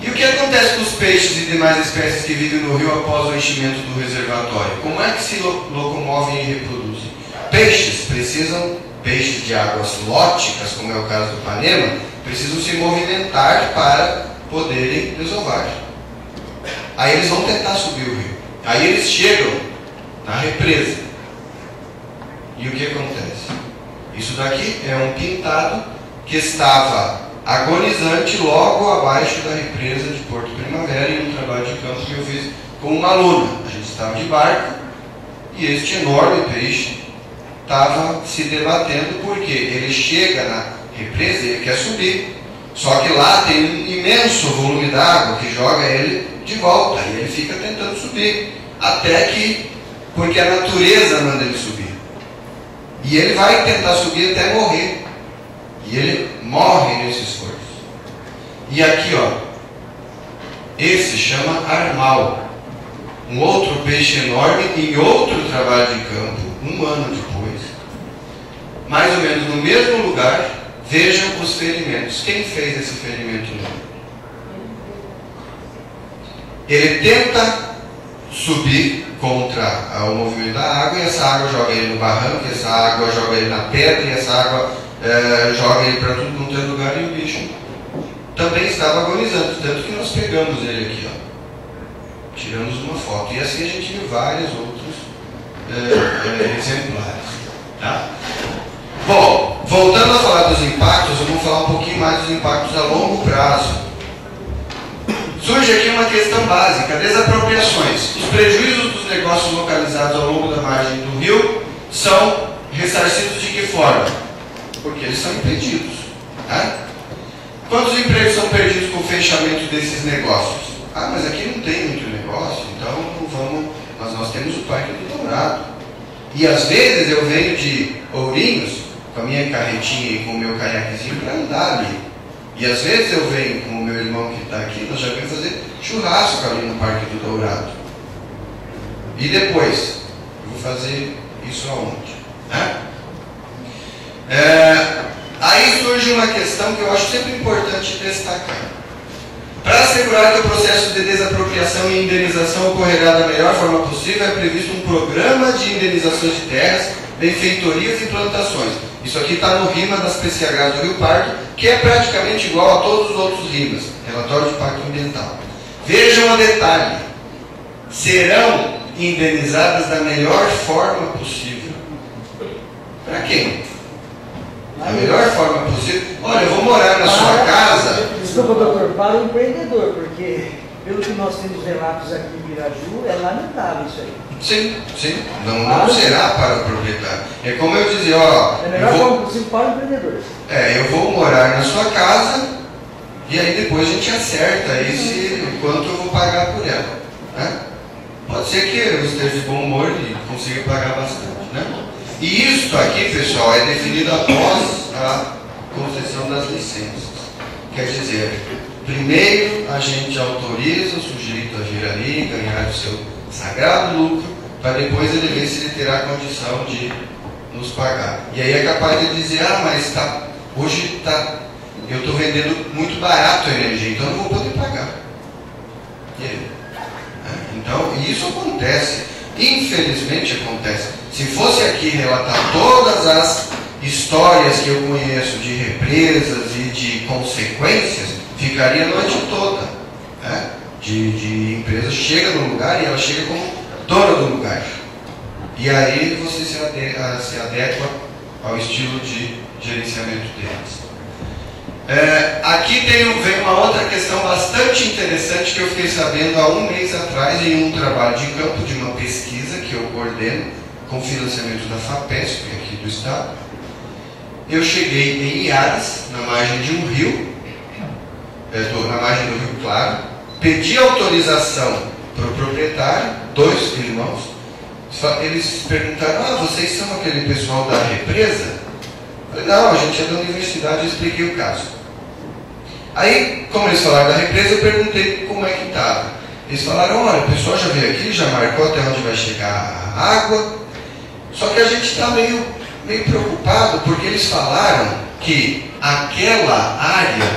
E o que acontece com os peixes e demais espécies que vivem no rio após o enchimento do reservatório? Como é que se locomovem e reproduzem? Peixes de águas lóticas, como é o caso do Panema, precisam se movimentar para poderem desovar. Aí eles vão tentar subir o rio. Aí eles chegam na represa. E o que acontece? Isso daqui é um pintado que estava agonizante logo abaixo da represa de Porto Primavera, em um trabalho de campo que eu fiz com uma aluna. A gente estava de barco e este enorme peixe estava se debatendo porque ele chega na represa e ele quer subir. Só que lá tem um imenso volume d'água que joga ele de volta e ele fica tentando subir. Até que, porque a natureza manda ele subir. E ele vai tentar subir até morrer. E ele morre nesse esforço. E aqui, ó, esse chama armal. Um outro peixe enorme em outro trabalho de campo, 1 ano depois. Mais ou menos no mesmo lugar, vejam os ferimentos. Quem fez esse ferimento no? Ele tenta subir contra o movimento da água, e essa água joga ele no barranco, essa água joga ele na pedra, e essa água joga ele para tudo quanto é lugar, e o bicho também estava agonizando, tanto que nós pegamos ele aqui, ó, tiramos uma foto, e assim a gente viu vários outros exemplares, tá? Bom, voltando a falar dos impactos, eu vou falar um pouquinho mais dos impactos a longo prazo. Surge aqui uma questão básica: desapropriações. Os prejuízos dos negócios localizados ao longo da margem do rio são ressarcidos de que forma? Porque eles são impedidos, né? Quantos empregos são perdidos com o fechamento desses negócios? Ah, mas aqui não tem muito negócio, então não vamos, mas nós temos o Parque do Dourado. E às vezes eu venho de Ourinhos com a minha carretinha e com o meu caiaquezinho para andar ali. E às vezes eu venho com o meu irmão que está aqui, nós já vamos fazer churrasco ali no Parque do Dourado. E depois, eu vou fazer isso aonde? Né? Aí surge uma questão que eu acho sempre importante destacar. Para assegurar que o processo de desapropriação e indenização ocorrerá da melhor forma possível, é previsto um programa de indenizações de terras, benfeitorias e plantações. Isso aqui está no RIMA das PCHs do Rio Pardo, que é praticamente igual a todos os outros RIMAs, Relatório de Impacto Ambiental. Vejam o detalhe: serão indenizadas da melhor forma possível. Para quem? Da melhor forma possível. Olha, eu vou morar na sua casa. Desculpa, doutor, para o empreendedor, porque pelo que nós temos relatos aqui em Piraju, é lamentável isso aí. Sim, sim. Não será para o proprietário. É como eu dizia, ó. É a melhor forma possível para o empreendedor. Eu vou morar na sua casa e aí depois a gente acerta aí quanto eu vou pagar por ela. Né? Pode ser que eu esteja de bom humor e consiga pagar bastante. Né? E isso aqui, pessoal, é definido após a concessão das licenças. Quer dizer, primeiro a gente autoriza o sujeito a vir ali e ganhar o seu sagrado lucro, para depois ele ver se ele terá condição de nos pagar. E aí é capaz de dizer, mas hoje eu estou vendendo muito barato a energia, então eu não vou poder pagar. E aí? Então, isso acontece. Infelizmente acontece. Se fosse aqui relatar todas as histórias que eu conheço de represas e de consequências, ficaria a noite toda. Né? De empresa chega no lugar e ela chega como dona do lugar. E aí você se adequa ao estilo de gerenciamento deles. Aqui vem uma outra questão bastante interessante que eu fiquei sabendo há um mês atrás em um trabalho de campo, de uma pesquisa que eu coordeno com financiamento da FAPESP aqui do estado. Eu cheguei em Iaras, na margem de um rio, na margem do Rio Claro, pedi autorização para o proprietário, 2 irmãos. Eles perguntaram, vocês são aquele pessoal da represa? Eu falei, não, a gente é da universidade, eu expliquei o caso. Aí, como eles falaram da represa, eu perguntei como é que estava. Eles falaram, olha, o pessoal já veio aqui, já marcou até onde vai chegar a água, só que a gente está meio preocupado, porque eles falaram que aquela área,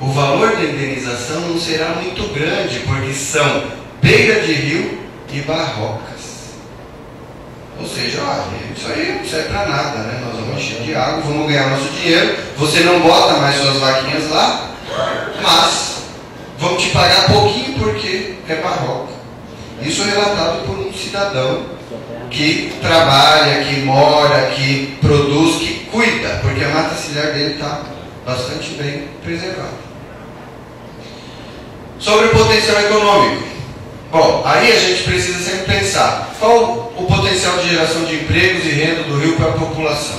o valor da indenização não será muito grande, porque são beira de rio e barrocas. Ou seja, isso aí não serve para nada, né? Nós vamos encher de água, vamos ganhar nosso dinheiro, você não bota mais suas vaquinhas lá, mas vamos te pagar pouquinho porque é barroca. Isso é relatado por um cidadão que trabalha, que mora, que produz, que cuida, porque a mata ciliar dele está bastante bem preservada. Sobre o potencial econômico. Bom, aí a gente precisa sempre pensar qual o potencial de geração de empregos e renda do rio para a população.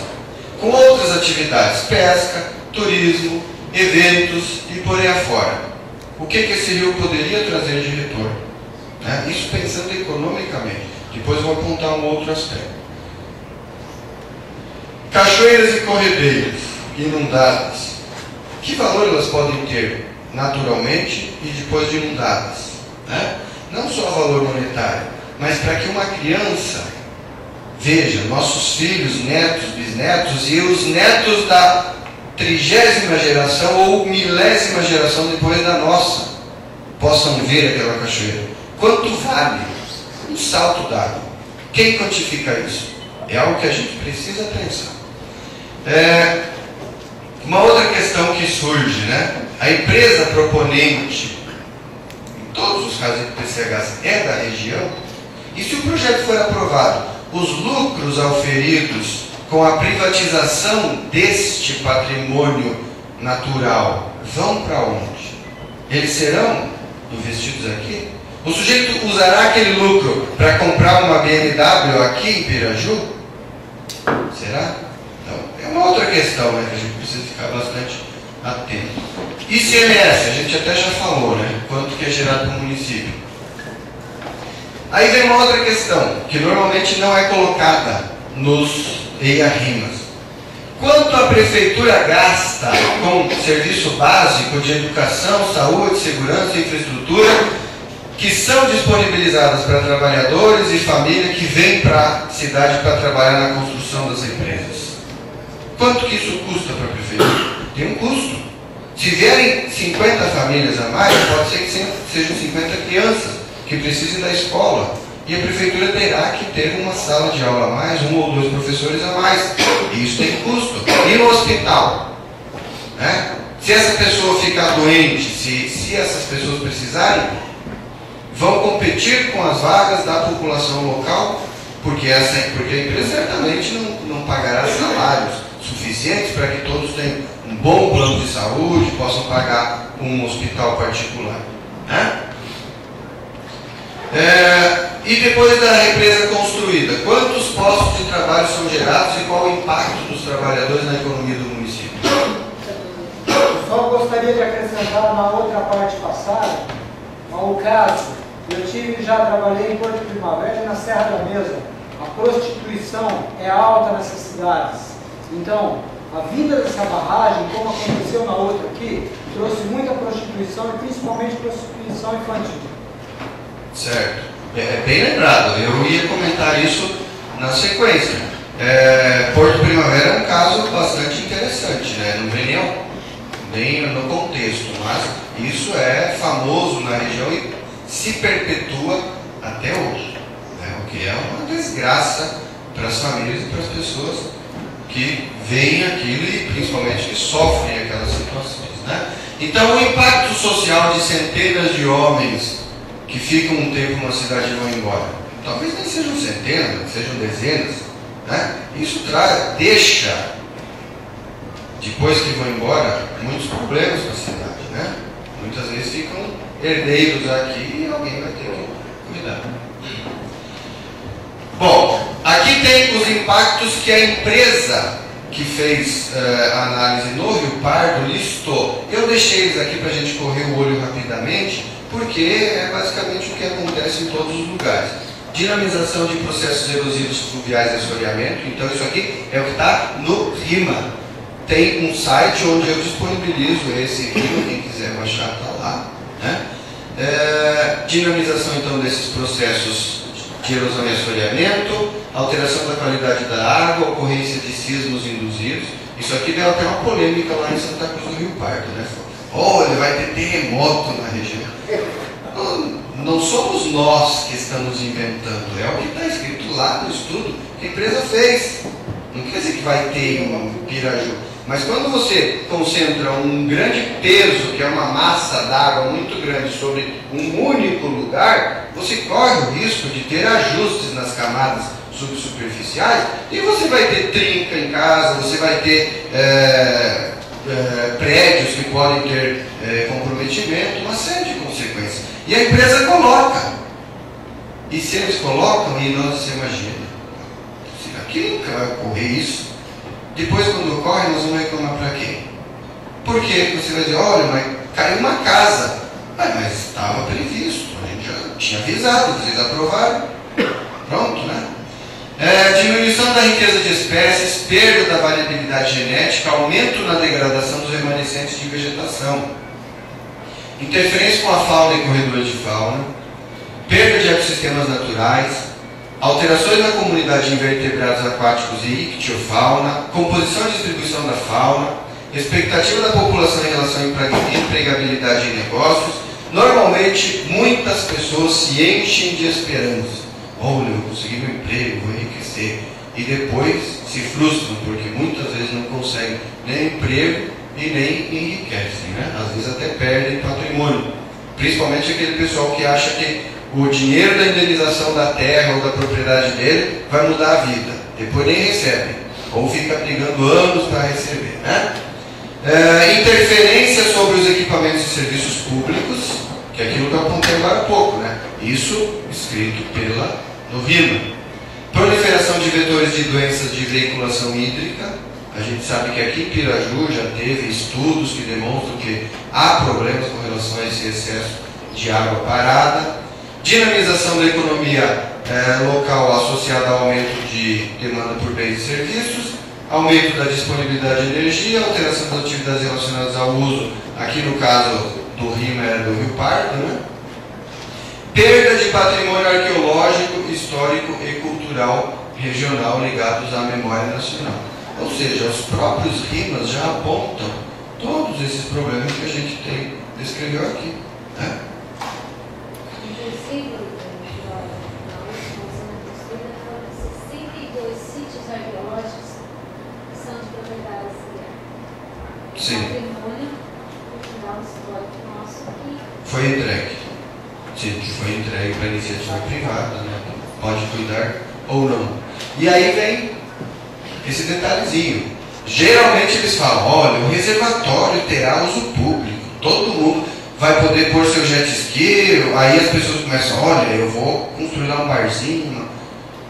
Com outras atividades, pesca, turismo, eventos e por aí afora. O que esse rio poderia trazer de retorno? Né? Isso pensando economicamente. Depois vou apontar um outro aspecto. Cachoeiras e corredeiras inundadas. Que valor elas podem ter naturalmente e depois de inundadas? Né? Não só valor monetário, mas para que uma criança veja nossos filhos, netos, bisnetos e os netos da 30ª geração ou 1000ª geração depois da nossa possam ver aquela cachoeira. Quanto vale um salto d'água? Quem quantifica isso? É algo que a gente precisa pensar. Uma outra questão que surge, né? A empresa proponente, em todos os casos de PCHs, é da região. E se o projeto for aprovado, os lucros auferidos com a privatização deste patrimônio natural vão para onde? Eles serão investidos aqui? O sujeito usará aquele lucro para comprar uma BMW aqui em Piraju? Será? Então, é uma outra questão, né, que a gente precisa ficar bastante atento. ICMS, a gente até já falou, né? Quanto que é gerado para o município. Aí vem uma outra questão, que normalmente não é colocada nos EIA-RIMAs. Quanto a prefeitura gasta com serviço básico de educação, saúde, segurança e infraestrutura que são disponibilizadas para trabalhadores e família que vêm para a cidade para trabalhar na construção das empresas? Quanto que isso custa para a prefeitura? Tem um custo. Se vierem 50 famílias a mais, pode ser que sejam 50 crianças que precisem da escola. E a prefeitura terá que ter uma sala de aula a mais, um ou dois professores a mais. E isso tem custo. E no hospital? Né? Se essa pessoa ficar doente, se essas pessoas precisarem, vão competir com as vagas da população local, porque a empresa certamente não pagará salários suficientes para que todos tenham um bom plano de saúde, possam pagar um hospital particular. Né? E depois da represa construída, quantos postos de trabalho são gerados e qual o impacto dos trabalhadores na economia do município? Eu só gostaria de acrescentar na outra parte passada, o caso, já trabalhei em Porto Primavera e na Serra da Mesa. A prostituição é alta nessas cidades. Então, a vinda dessa barragem, como aconteceu na outra aqui, trouxe muita prostituição e principalmente prostituição infantil. Certo. É bem lembrado. Eu ia comentar isso na sequência. Porto Primavera é um caso bastante interessante, né? Não vem nem no contexto, mas isso é famoso na região e se perpetua até hoje, né? O que é uma desgraça para as famílias e para as pessoas que veem aquilo e principalmente que sofrem aquelas situações, né? Então o impacto social de centenas de homens que ficam um tempo numa cidade e vão embora, talvez nem sejam centenas, sejam dezenas, né? Isso deixa, depois que vão embora, muitos problemas para a cidade, né? Muitas vezes ficam herdeiros aqui e alguém vai ter que cuidar. Bom, aqui tem os impactos que a empresa que fez a análise no Rio Pardo listou. Eu deixei eles aqui para a gente correr o olho rapidamente, porque é basicamente o que acontece em todos os lugares. Dinamização de processos erosivos fluviais e assoreamento. Então isso aqui é o que está no RIMA. Tem um site onde eu disponibilizo esse RIMA, quem quiser baixar está lá. Né? Dinamização então desses processos de erosão e assoreamento, alteração da qualidade da água, ocorrência de sismos induzidos. Isso aqui deu até uma polêmica lá em Santa Cruz do Rio Pardo, né? Olha, vai ter terremoto na região. Não somos nós que estamos inventando, é o que está escrito lá no estudo que a empresa fez. Não quer dizer que vai ter em Piraju. Mas quando você concentra um grande peso, que é uma massa d'água muito grande, sobre um único lugar, você corre o risco de ter ajustes nas camadas subsuperficiais e você vai ter trinca em casa, você vai ter prédios que podem ter comprometimento, uma série de consequências. E a empresa coloca. E se eles colocam, e nós se imagina, aqui nunca vai ocorrer isso. Depois, quando ocorre, nós vamos reclamar para quem? Porque você vai dizer, olha, mas caiu uma casa. Mas estava previsto, a gente já tinha avisado, vocês aprovaram. Pronto, né? Diminuição da riqueza de espécies, perda da variabilidade genética, aumento na degradação dos remanescentes de vegetação, interferência com a fauna e corredores de fauna, perda de ecossistemas naturais, alterações na comunidade de invertebrados aquáticos e ictiofauna, composição e distribuição da fauna, expectativa da população em relação à empregabilidade em negócios. Normalmente, muitas pessoas se enchem de esperança. Olha, eu consegui meu emprego, vou enriquecer. E depois se frustram, porque muitas vezes não conseguem nem emprego e nem enriquecem, né? Às vezes até perdem patrimônio. Principalmente aquele pessoal que acha que o dinheiro da indenização da terra ou da propriedade dele vai mudar a vida. Depois nem recebe. Ou fica brigando anos para receber, né? Interferência sobre os equipamentos e serviços públicos, que é aquilo que eu apontei agora há pouco, né? Isso escrito no RIMA. Proliferação de vetores de doenças de veiculação hídrica. A gente sabe que aqui em Piraju já teve estudos que demonstram que há problemas com relação a esse excesso de água parada. Dinamização da economia local associada ao aumento de demanda por bens e serviços, aumento da disponibilidade de energia, alteração das atividades relacionadas ao uso, aqui no caso do RIMA era do Rio Pardo, né? Perda de patrimônio arqueológico, histórico e cultural regional ligados à memória nacional. Ou seja, os próprios RIMAs já apontam todos esses problemas que a gente descreveu aqui. Né? Inclusive, na última zona construída, foram 62 sítios arqueológicos que são de propriedade civil. Sim. Patrimônio cultural histórico nosso que Foi entregue. Sim, foi entregue para iniciativa privada, né? Pode cuidar ou não. E aí vem esse detalhezinho. Geralmente eles falam, olha, o reservatório terá uso público, todo mundo vai poder pôr seu jet ski, aí as pessoas começam, olha, eu vou construir lá um barzinho.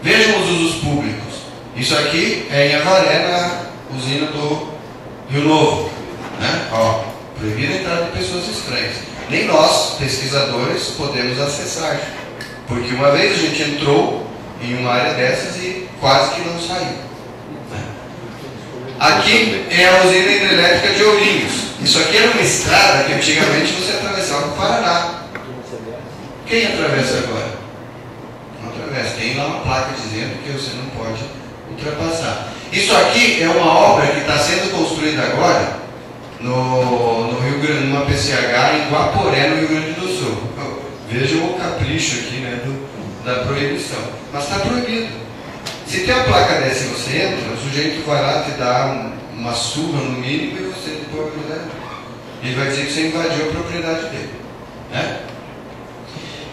Vejam os usos públicos. Isso aqui é em Avaré, na usina do Rio Novo. Né? Ó, proibida a entrada de pessoas estranhas. Nem nós, pesquisadores, podemos acessar. Porque uma vez a gente entrou em uma área dessas e quase que não saiu. Aqui é a usina hidrelétrica de Ourinhos. Isso aqui era uma estrada que antigamente você atravessava o Paraná. Quem atravessa agora? Não atravessa. Tem lá uma placa dizendo que você não pode ultrapassar. Isso aqui é uma obra que está sendo construída agora no Rio Grande, numa PCH em Guaporé, no Rio Grande do Sul. Vejam o capricho aqui, né, da proibição. Mas está proibido. Se tem uma placa dessa e você entra, o sujeito vai lá te dar uma surra no mínimo e você depois, né, ele vai dizer que você invadiu a propriedade dele. Né?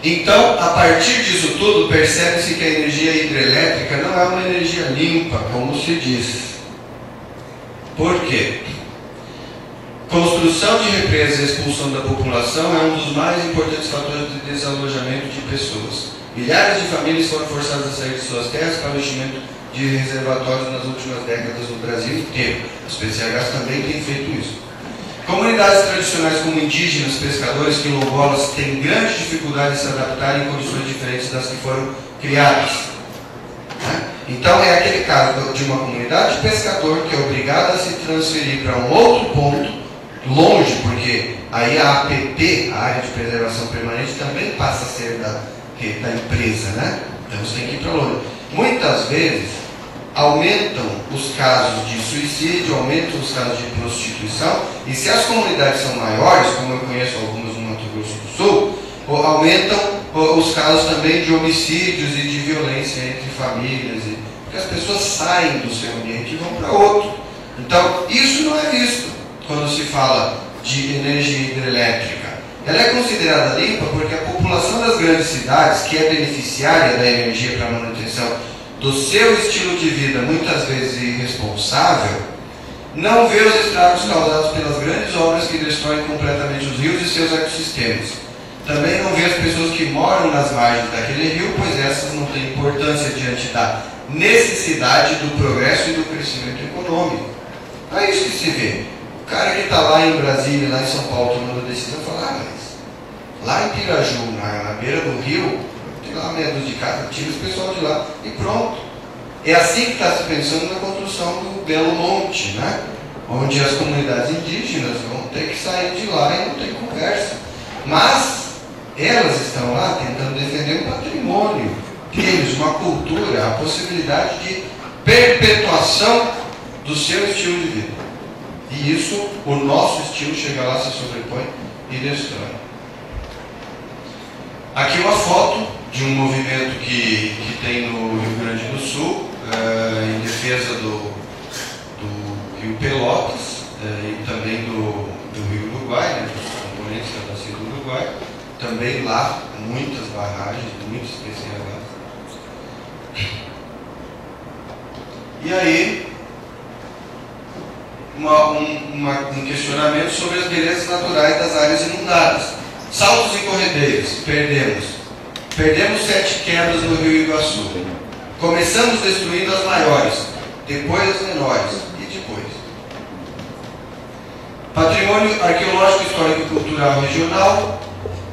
Então, a partir disso tudo, percebe-se que a energia hidrelétrica não é uma energia limpa, como se diz. Por quê? Construção de represas e expulsão da população é um dos mais importantes fatores de desalojamento de pessoas. Milhares de famílias foram forçadas a sair de suas terras para o enchimento de reservatórios nas últimas décadas no Brasil inteiro. As PCHs também têm feito isso. Comunidades tradicionais como indígenas, pescadores, quilombolas têm grande dificuldade de se adaptar em condições diferentes das que foram criadas. Então é aquele caso de uma comunidade de pescador que é obrigada a se transferir para um outro ponto, longe, porque aí a APP, a Área de Preservação Permanente, também passa a ser da empresa, né? Então você tem que ir para longe. Muitas vezes aumentam os casos de suicídio, aumentam os casos de prostituição, e se as comunidades são maiores, como eu conheço algumas no Mato Grosso do Sul, aumentam os casos também de homicídios e de violência entre famílias, porque as pessoas saem do seu ambiente e vão para outro. Então, isso não é visto quando se fala de energia hidrelétrica. Ela é considerada limpa porque a população das grandes cidades, que é beneficiária da energia para a manutenção do seu estilo de vida, muitas vezes irresponsável, não vê os estragos causados pelas grandes obras que destroem completamente os rios e seus ecossistemas. Também não vê as pessoas que moram nas margens daquele rio, pois essas não têm importância diante da necessidade do progresso e do crescimento econômico. Não é isso que se vê. O cara que está lá em Brasília, lá em São Paulo, tomando decisão, fala, mas lá em Piraju, na beira do rio, tem lá meia dúzia de casa, tira os pessoal de lá e pronto. É assim que está se pensando na construção do Belo Monte, né? Onde as comunidades indígenas vão ter que sair de lá e não tem conversa. Mas elas estão lá tentando defender um patrimônio deles, uma cultura, a possibilidade de perpetuação do seu estilo de vida. E isso, o nosso estilo chega lá, se sobrepõe e destrói. Aqui uma foto de um movimento que tem no Rio Grande do Sul, em defesa do Rio Pelotas e também do Rio Uruguai, né, dos componentes da bacia do Uruguai. Também lá, muitas barragens, muitos PCHs. E aí, um questionamento sobre as belezas naturais das áreas inundadas. Saltos e corredeiros, perdemos 7 quebras no Rio Iguaçu. Começamos destruindo as maiores, depois as menores e depois. Patrimônio arqueológico, histórico e cultural regional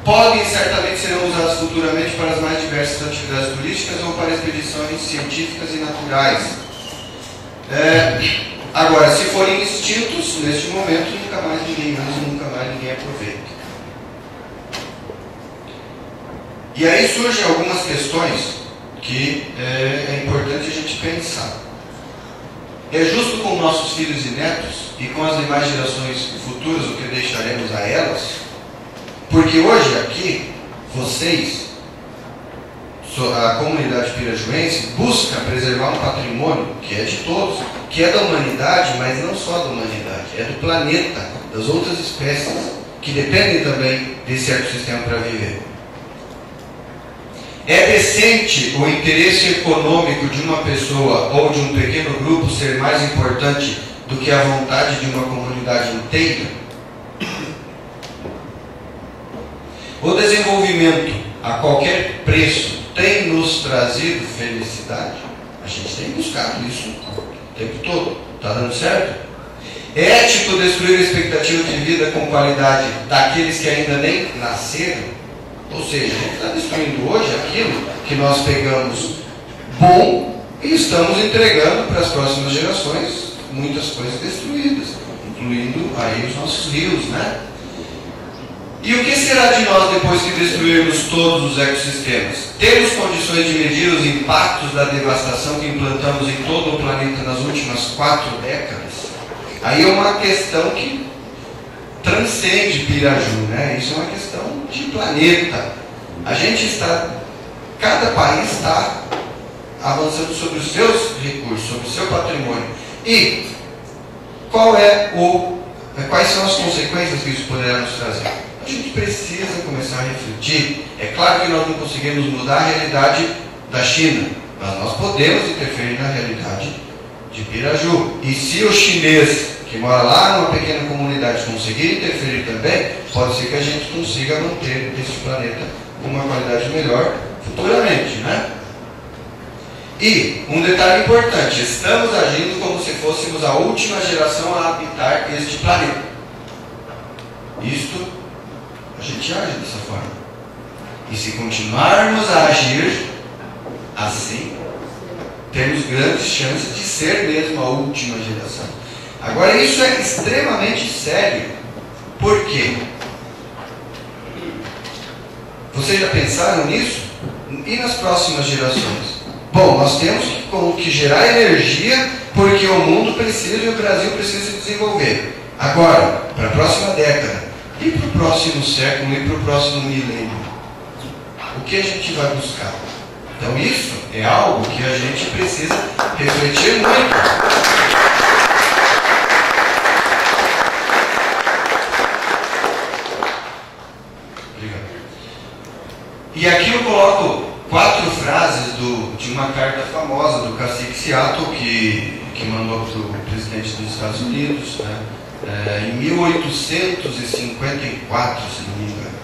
podem e certamente serão usados futuramente para as mais diversas atividades turísticas ou para expedições científicas e naturais. Agora, se forem extintos, neste momento, nunca mais ninguém usa, nunca mais ninguém aproveita. E aí surgem algumas questões que é importante a gente pensar. É justo com nossos filhos e netos e com as demais gerações futuras o que deixaremos a elas? Porque hoje aqui, vocês, a comunidade pirajuense, busca preservar um patrimônio que é de todos, que é da humanidade, mas não só da humanidade, é do planeta, das outras espécies, que dependem também desse ecossistema para viver. É decente o interesse econômico de uma pessoa ou de um pequeno grupo ser mais importante do que a vontade de uma comunidade inteira? O desenvolvimento a qualquer preço tem nos trazido felicidade? A gente tem buscado isso o tempo todo. Está dando certo? É ético destruir a expectativa de vida com qualidade daqueles que ainda nem nasceram? Ou seja, a gente está destruindo hoje aquilo que nós pegamos bom e estamos entregando para as próximas gerações muitas coisas destruídas, incluindo aí os nossos rios, né? E o que será de nós depois que destruirmos todos os ecossistemas? Temos condições de medir os impactos da devastação que implantamos em todo o planeta nas últimas 4 décadas? Aí é uma questão que transcende Piraju, né? Isso é uma questão de planeta. A gente está, cada país está avançando sobre os seus recursos, sobre o seu patrimônio. E quais são as consequências que isso poderá nos trazer? A gente precisa começar a refletir. É claro que nós não conseguimos mudar a realidade da China, mas nós podemos interferir na realidade de Piraju. E se o chinês que mora lá numa pequena comunidade conseguir interferir também, pode ser que a gente consiga manter esse planeta com uma qualidade melhor futuramente, né? E um detalhe importante: estamos agindo como se fôssemos a última geração a habitar este planeta. Isto, a gente age dessa forma. E se continuarmos a agir assim, temos grandes chances de ser mesmo a última geração. Agora, isso é extremamente sério. Por quê? Vocês já pensaram nisso? E nas próximas gerações? Bom, nós temos que gerar energia porque o mundo precisa e o Brasil precisa se desenvolver. Agora, para a próxima década, e para o próximo século, e para o próximo milênio, o que a gente vai buscar? Então isso é algo que a gente precisa refletir muito. E aqui eu coloco 4 frases de uma carta famosa do cacique Seattle, que mandou para o presidente dos Estados Unidos, né, em 1854, se não me engano.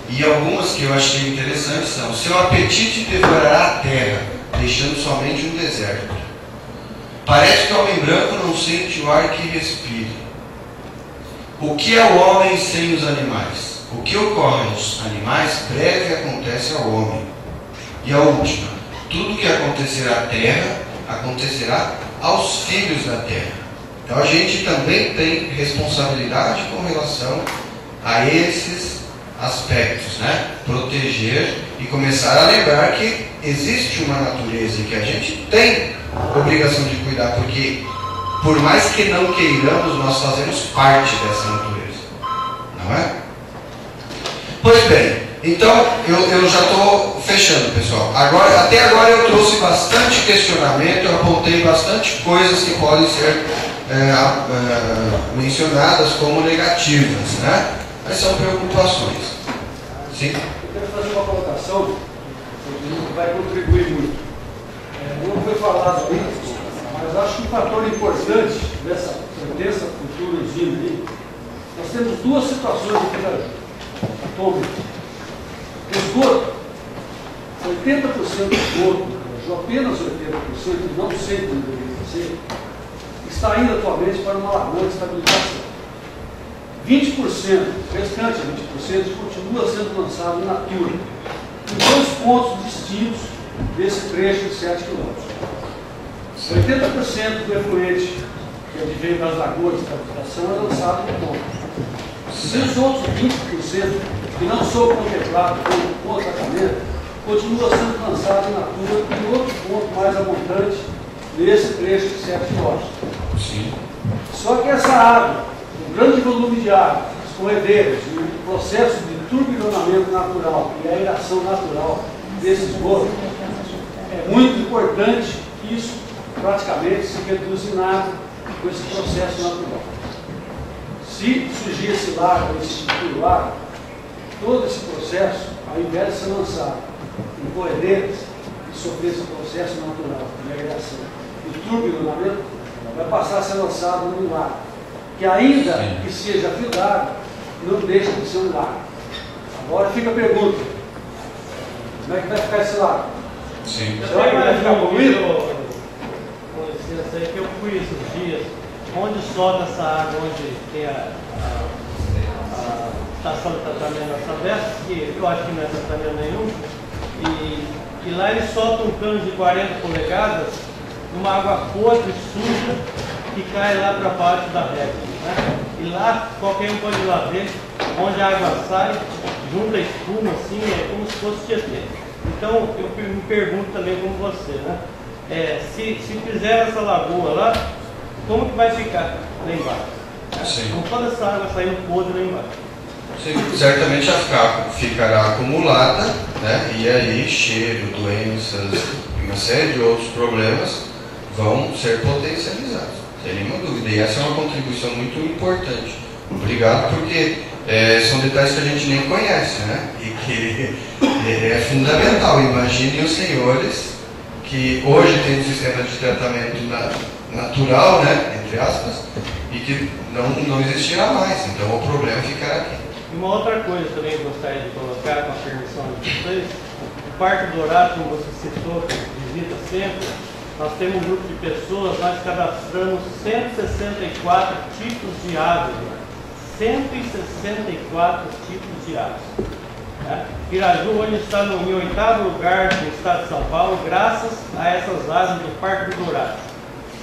E algumas que eu achei interessantes são: seu apetite devorará a terra, deixando somente um deserto. Parece que o homem branco não sente o ar que respira. O que é o homem sem os animais? O que ocorre aos animais, breve acontece ao homem. E a última: tudo que acontecerá à terra, acontecerá aos filhos da terra. Então a gente também tem responsabilidade com relação a esses aspectos, né? Proteger e começar a lembrar que existe uma natureza e que a gente tem obrigação de cuidar, porque por mais que não queiramos, nós fazemos parte dessa natureza, não é? Pois bem, então eu já estou fechando, pessoal. Até agora eu trouxe bastante questionamento, eu apontei bastante coisas que podem ser mencionadas como negativas, né? Mas são preocupações. Sim? Eu quero fazer uma colocação que vai contribuir muito. Não foi falado aí, mas acho que um fator importante dessa cultura usina aí, nós temos 2 situações aqui na atualmente. O esgoto, 80% do esgoto, apenas 80%, não sempre deveria ser, está indo atualmente para uma lagoa de estabilização. 20%, o restante 20%, continua sendo lançado na natura, em 2 pontos distintos desse trecho de 7 km. 80% do efluente que advém das lagoas de estabilização é lançado no ponto. E os outros 20% que não são contemplados com o tratamento, continua sendo lançado na natura em outro ponto mais abundante nesse trecho de 7 quilômetros. Sim. Só que essa água, o grande volume de água, as corredeiras, e o processo de turbinamento natural e a aeração natural desse esgoto, é muito importante que isso praticamente se reduz em nada com esse processo natural. Se surgir esse lago, esse tipo de lago, todo esse processo, ao invés de ser lançado em corredeiras e sofrer esse processo natural de aeração e turbinamento, vai passar a ser lançado num lago, que ainda que seja fio d'água, não deixa de ser um lago. Agora fica a pergunta, como é que vai ficar esse lago? Sim. Será que vai ficar poluído? Com licença aí, que eu fui esses dias, onde sobe essa água, onde tem a estação de tratamento da Sabesp, que eu acho que não é tratamento nenhum, e lá eles soltam um cano de 40 polegadas, uma água podre, suja, que cai lá para baixo da régua, né? E lá qualquer um pode ir lá ver, onde a água sai, junta espuma assim, é como se fosse Tietê. Então eu me pergunto também como você, né? Se fizer essa lagoa lá, como que vai ficar lá embaixo? Sim. Com toda essa água saindo podre lá embaixo. Sim, certamente a água ficará acumulada, né? E aí cheiro, doenças, uma série de outros problemas vão ser potencializados, sem nenhuma dúvida. E essa é uma contribuição muito importante. Obrigado, porque são detalhes que a gente nem conhece, né? E que é fundamental. Imaginem os senhores que hoje tem um sistema de tratamento natural, né? Entre aspas, e que não existirá mais. Então o problema ficará aqui. E uma outra coisa também que eu gostaria de colocar com a permissão de vocês, o Parque Dourado, como você citou, que visita sempre, nós temos um grupo de pessoas, nós cadastramos 164 tipos de aves, 164 tipos de aves. Né? Piraju hoje está em 8º lugar no estado de São Paulo, graças a essas aves do Parque do Dourado.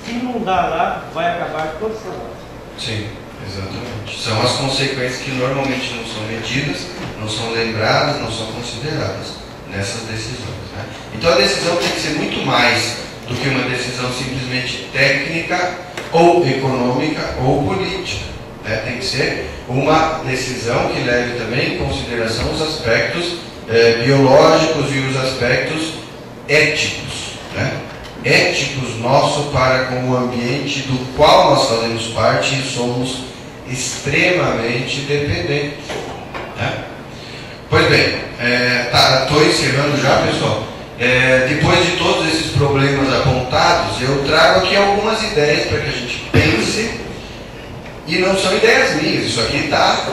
Se não dá lá, vai acabar todas essas aves. Sim, exatamente. São as consequências que normalmente não são medidas, não são lembradas, não são consideradas nessas decisões, né? Então a decisão tem que ser muito mais do que uma decisão simplesmente técnica ou econômica ou política, né? Tem que ser uma decisão que leve também em consideração os aspectos biológicos e os aspectos éticos, né? Éticos nossos para com o ambiente do qual nós fazemos parte e somos extremamente dependentes, né? Pois bem, estou encerrando já, pessoal. Depois de todos esses problemas apontados, eu trago aqui algumas ideias para que a gente pense, e não são ideias minhas, isso aqui está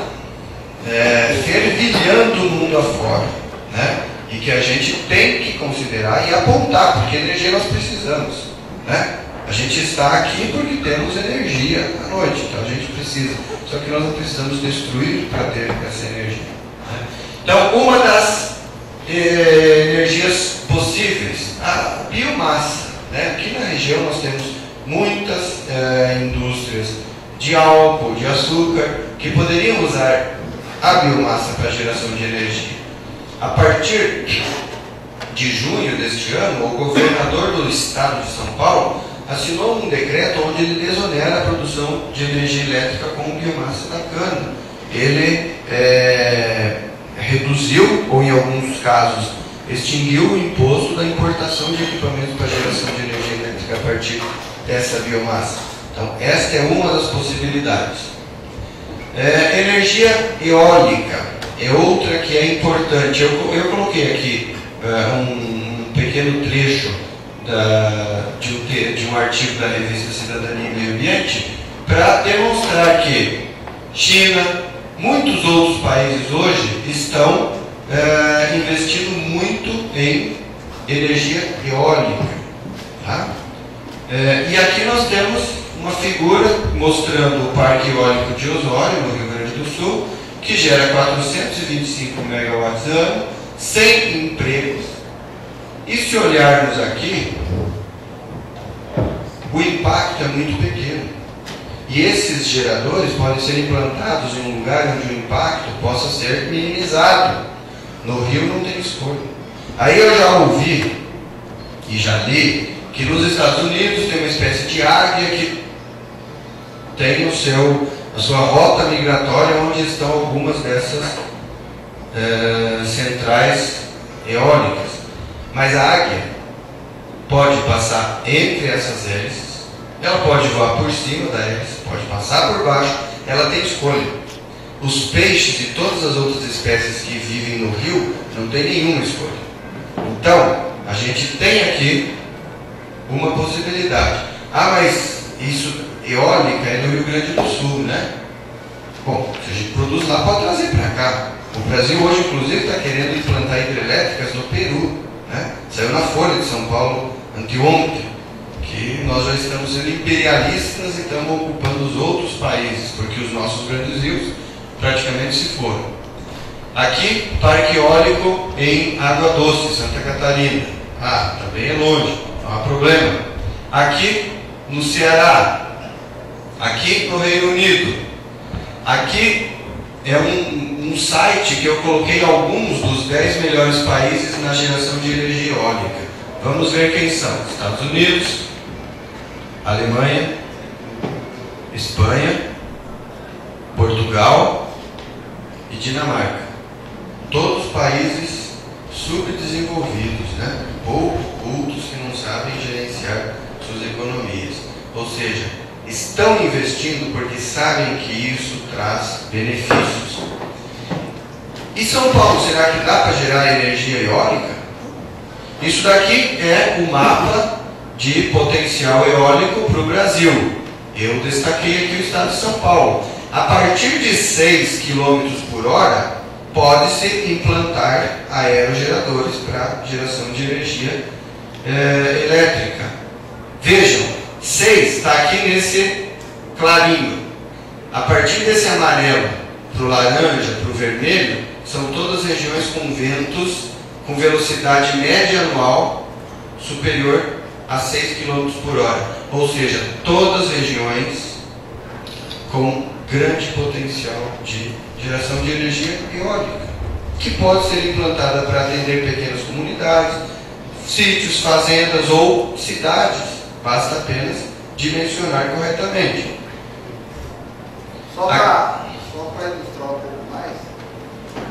fervilhando o mundo afora, né? E que a gente tem que considerar e apontar, porque energia nós precisamos, né? A gente está aqui porque temos energia à noite, então a gente precisa, só que nós não precisamos destruir para ter essa energia, né? Então, uma das energias possíveis, a biomassa, né? Aqui na região nós temos muitas indústrias de álcool, de açúcar, que poderiam usar a biomassa para geração de energia. A partir de junho deste ano, o governador do estado de São Paulo assinou um decreto onde ele desonera a produção de energia elétrica com biomassa da cana. Ele reduziu, ou em alguns casos, extinguiu o imposto da importação de equipamentos para geração de energia elétrica a partir dessa biomassa. Então, esta é uma das possibilidades. Energia eólica é outra que é importante. Eu coloquei aqui um pequeno trecho de um artigo da revista Cidadania e Meio Ambiente para demonstrar que China, muitos outros países hoje estão investindo muito em energia eólica, tá? E aqui nós temos uma figura mostrando o Parque Eólico de Osório, no Rio Grande do Sul, que gera 425 megawatts ano, sem empregos. E se olharmos aqui, o impacto é muito pequeno. E esses geradores podem ser implantados em um lugar onde o impacto possa ser minimizado. No Rio não tem escolha. Aí eu já ouvi e já li que nos Estados Unidos tem uma espécie de águia que tem a sua rota migratória onde estão algumas dessas centrais eólicas. Mas a águia pode passar entre essas hélices, ela pode voar por cima da hélice, pode passar por baixo, ela tem escolha. Os peixes e todas as outras espécies que vivem no rio não têm nenhuma escolha. Então, a gente tem aqui uma possibilidade. Ah, mas isso, eólica, é no Rio Grande do Sul, né? Bom, se a gente produz lá, pode trazer para cá. O Brasil hoje, inclusive, está querendo implantar hidrelétricas no Peru, né? Saiu na Folha de São Paulo anteontem, que nós já estamos sendo imperialistas e estamos ocupando os outros países, porque os nossos grandes rios praticamente se foram. Aqui, parque eólico em Água Doce, Santa Catarina. Ah, também é longe, não há problema. Aqui no Ceará, aqui no Reino Unido. Aqui é um site que eu coloquei alguns dos 10 melhores países na geração de energia eólica. Vamos ver quem são: Estados Unidos, Alemanha, Espanha, Portugal e Dinamarca. Todos países subdesenvolvidos, né? Pouco cultos que não sabem gerenciar suas economias. Ou seja, estão investindo porque sabem que isso traz benefícios. E São Paulo, será que dá para gerar energia eólica? Isso daqui é o mapa de potencial eólico para o Brasil. Eu destaquei aqui o estado de São Paulo. A partir de 6 km por hora, pode-se implantar aerogeradores para geração de energia elétrica. Vejam, 6 está aqui nesse clarinho. A partir desse amarelo para o laranja, para o vermelho, são todas regiões com ventos com velocidade média anual superior a 6 km por hora. Ou seja, todas regiões com grande potencial de geração de energia eólica, que pode ser implantada para atender pequenas comunidades, sítios, fazendas ou cidades. Basta apenas dimensionar corretamente. Só para ilustrar um pouco mais,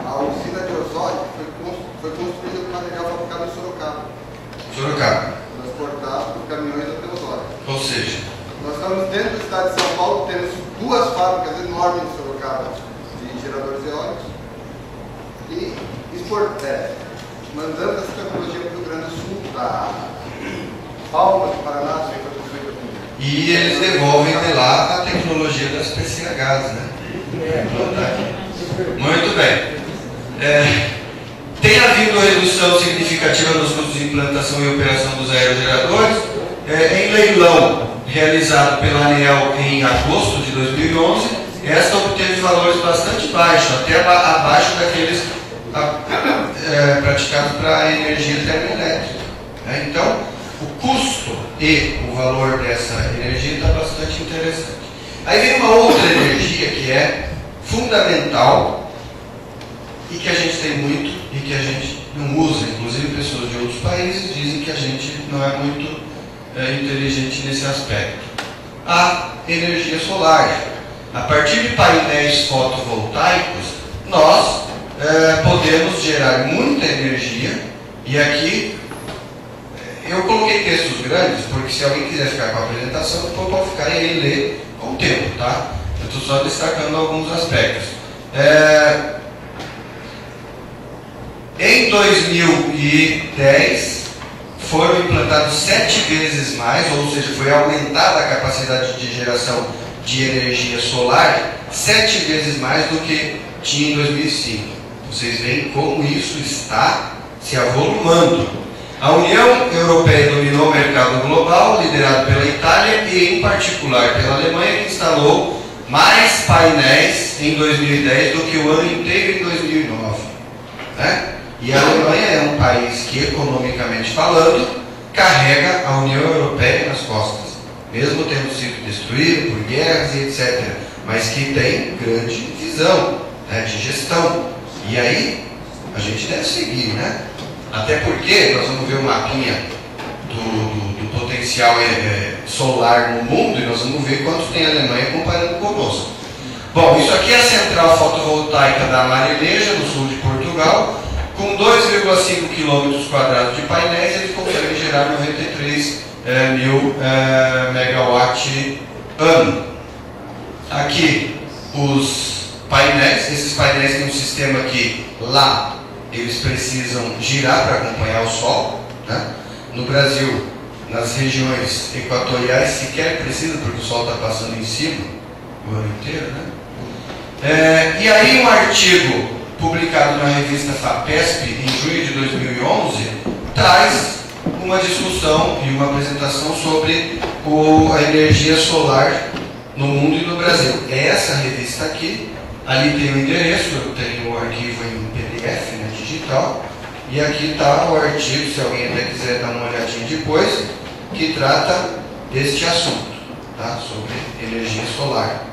a usina de Osório foi construída com material fabricado em Sorocaba. Transportado por caminhões até Osório. Ou seja, nós estamos dentro do estado de São Paulo, temos 2 fábricas enormes em Sorocaba de geradores eólicos e mandando essa tecnologia para o Rio Grande do Sul, para Palmas, Paraná, e eles devolvem de lá a tecnologia das PCHs, né? Muito bem. Tem havido redução significativa nos custos de implantação e operação dos aerogeradores. Em leilão realizado pela ANEEL em agosto de 2011, esta obteve valores bastante baixos, até abaixo daqueles praticados para a energia termoelétrica. Então, o custo e o valor dessa energia está bastante interessante. Aí vem uma outra energia que é fundamental e que a gente tem muito e que a gente não usa. Inclusive, pessoas de outros países dizem que a gente não é muito inteligente nesse aspecto. A energia solar. A partir de painéis fotovoltaicos, nós podemos gerar muita energia. E aqui eu coloquei textos grandes, porque se alguém quiser ficar com a apresentação, depois pode ficar e aí ler com o tempo, tá? Eu estou só destacando alguns aspectos. Em 2010, foram implantados 7 vezes mais, ou seja, foi aumentada a capacidade de geração de energia solar 7 vezes mais do que tinha em 2005. Vocês veem como isso está se avolumando. A União Europeia dominou o mercado global, liderado pela Itália e, em particular, pela Alemanha, que instalou mais painéis em 2010 do que o ano inteiro em 2009. Né? E a Alemanha é um país que, economicamente falando, carrega a União Europeia nas costas, mesmo tendo sido destruído por guerras e etc., mas que tem grande visão, né, de gestão. E aí, a gente deve seguir, né? Até porque, nós vamos ver o mapinha do potencial solar no mundo, e nós vamos ver quanto tem a Alemanha comparando conosco. Bom, isso aqui é a central fotovoltaica da Marileja, no sul de Portugal. Com 2,5 km² de painéis, eles conseguem gerar 93 mil megawatt-ano. Aqui, os painéis, esses painéis têm um sistema que lá eles precisam girar para acompanhar o Sol, né? No Brasil, nas regiões equatoriais, sequer precisa, porque o Sol está passando em cima o ano inteiro, né? E aí um artigo publicado na revista FAPESP em junho de 2011 traz uma discussão e uma apresentação sobre a energia solar no mundo e no Brasil. É essa revista aqui, ali tem o endereço, eu tenho o arquivo em PDF, né, digital, e aqui está o artigo, se alguém até quiser dar uma olhadinha depois, que trata deste assunto, tá? Sobre energia solar.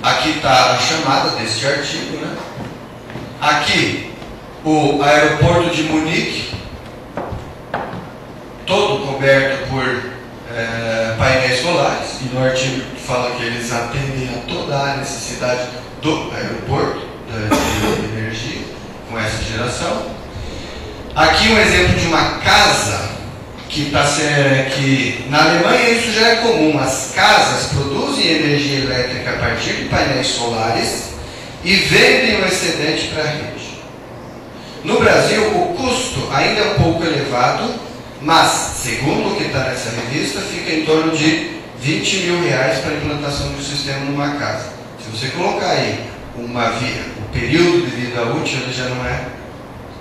Aqui está a chamada deste artigo, né? Aqui, o aeroporto de Munique, todo coberto por painéis solares, e no artigo fala que eles atendem a toda a necessidade do aeroporto de energia, com essa geração. Aqui um exemplo de uma casa que na Alemanha isso já é comum. As casas produzem energia elétrica a partir de painéis solares e vendem o excedente para a rede. No Brasil, o custo ainda é um pouco elevado, mas, segundo o que está nessa revista, fica em torno de 20 mil reais para a implantação de um sistema numa casa. Se você colocar aí o período de vida útil, ele já não é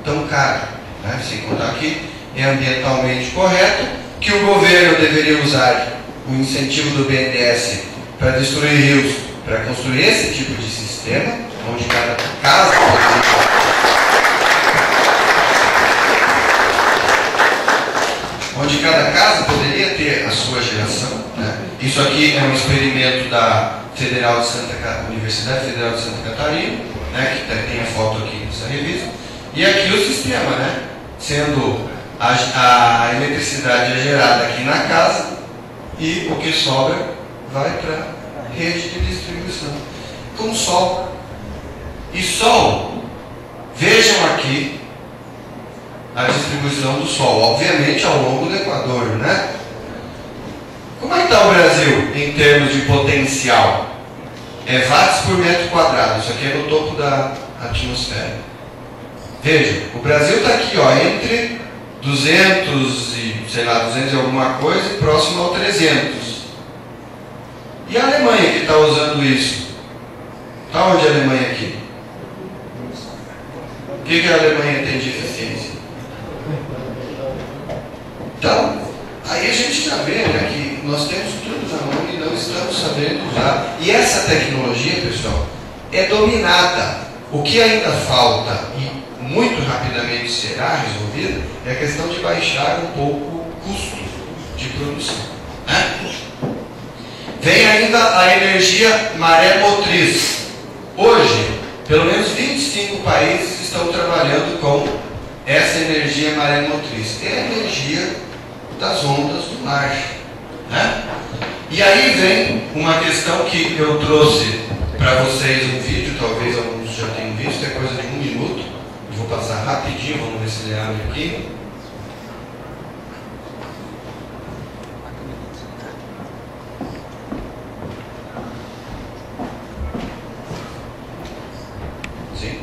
tão caro, né? Sem contar que é ambientalmente correto, que o governo deveria usar o incentivo do BNDES para destruir rios, para construir esse tipo de sistema, onde cada casa poderia ter a sua geração, né? Isso aqui é um experimento da Universidade Federal de Santa Catarina, né, que tem a foto aqui nessa revista, e aqui o sistema, né, sendo a eletricidade é gerada aqui na casa e o que sobra vai para a rede de distribuição com sol. E sol, vejam aqui a distribuição do sol, obviamente ao longo do Equador, né? Como é que está o Brasil em termos de potencial? Watts por metro quadrado, isso aqui é no topo da atmosfera. Veja, o Brasil está aqui, ó, entre 200 e alguma coisa, e próximo ao 300. E a Alemanha que está usando isso? Está onde a Alemanha aqui? O que a Alemanha tem de eficiência? Então, aí a gente já vê, né, que nós temos tudo na mão e não estamos sabendo usar. E essa tecnologia, pessoal, é dominada. O que ainda falta, e muito rapidamente será resolvida, é a questão de baixar um pouco o custo de produção, né? Vem ainda a energia maré motriz. Hoje, pelo menos 25 países estão trabalhando com essa energia maré motriz. É a energia das ondas do mar, né? E aí vem uma questão que eu trouxe para vocês um vídeo, talvez alguns já tenham visto, é coisa de 1 minuto. Eu vou passar rapidinho, vamos ver se ele abre aqui. Sim.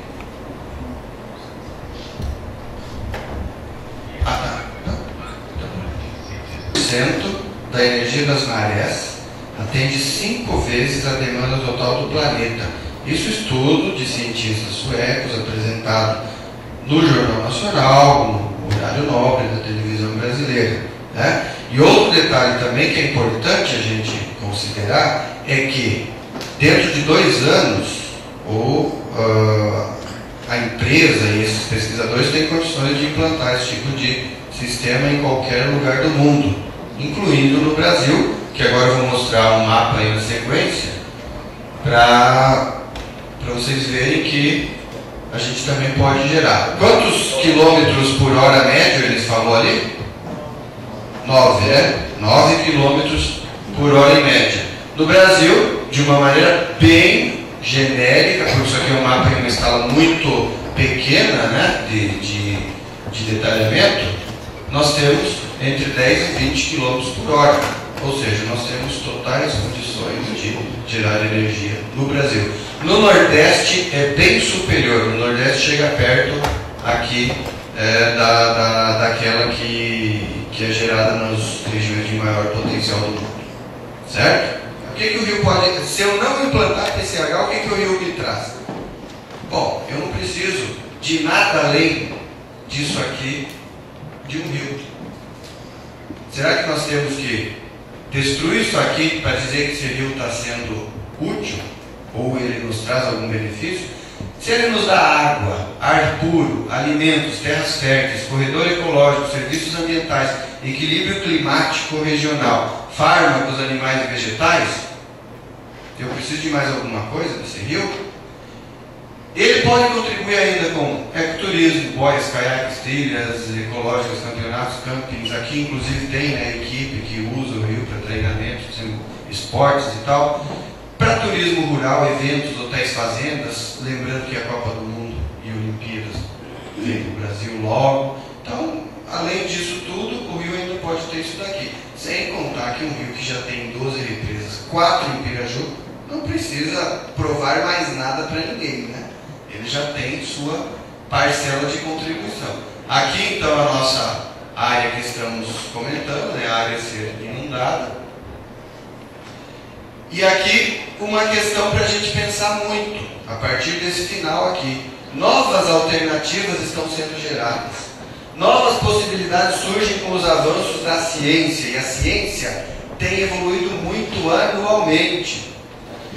Da energia das marés atende 5 vezes a demanda total do planeta. Isso estudo de cientistas suecos apresentado no Jornal Nacional, no horário nobre da televisão brasileira, né? E outro detalhe também que é importante a gente considerar é que dentro de 2 anos a empresa e esses pesquisadores têm condições de implantar esse tipo de sistema em qualquer lugar do mundo, incluindo no Brasil, que agora eu vou mostrar um mapa aí na sequência, para vocês verem que a gente também pode gerar. Quantos quilômetros por hora médio eles falou ali? 9, né? 9 km por hora em média. No Brasil, de uma maneira bem genérica, porque isso aqui é um mapa em uma escala muito pequena, né, de detalhamento, nós temos entre 10 e 20 km por hora. Ou seja, nós temos totais condições de gerar energia no Brasil. No Nordeste é bem superior. No Nordeste chega perto aqui daquela que é gerada nas regiões de maior potencial do mundo. Certo? O que o rio pode... Se eu não implantar PCH, o que o rio me traz? Bom, eu não preciso de nada além disso aqui, de um rio. Será que nós temos que destruir isso aqui para dizer que esse rio está sendo útil? Ou ele nos traz algum benefício? Se ele nos dá água, ar puro, alimentos, terras férteis, corredor ecológico, serviços ambientais, equilíbrio climático regional, fármacos, animais e vegetais, eu preciso de mais alguma coisa desse rio? Ele pode contribuir ainda com ecoturismo, boias, caiaques, trilhas ecológicas, campeonatos, campings. Aqui inclusive tem, né, equipe que usa o rio para treinamentos, esportes e tal. Para turismo rural, eventos, hotéis, fazendas, lembrando que a Copa do Mundo e Olimpíadas vem para o Brasil logo. Então, além disso tudo, o rio ainda pode ter isso daqui. Sem contar que um rio que já tem 12 represas, 4 em Piraju, não precisa provar mais nada para ninguém, né? Ele já tem sua parcela de contribuição. Aqui, então, a nossa área que estamos comentando, né, a área a ser inundada. E aqui, uma questão para a gente pensar muito, a partir desse final aqui. Novas alternativas estão sendo geradas. Novas possibilidades surgem com os avanços da ciência, e a ciência tem evoluído muito anualmente.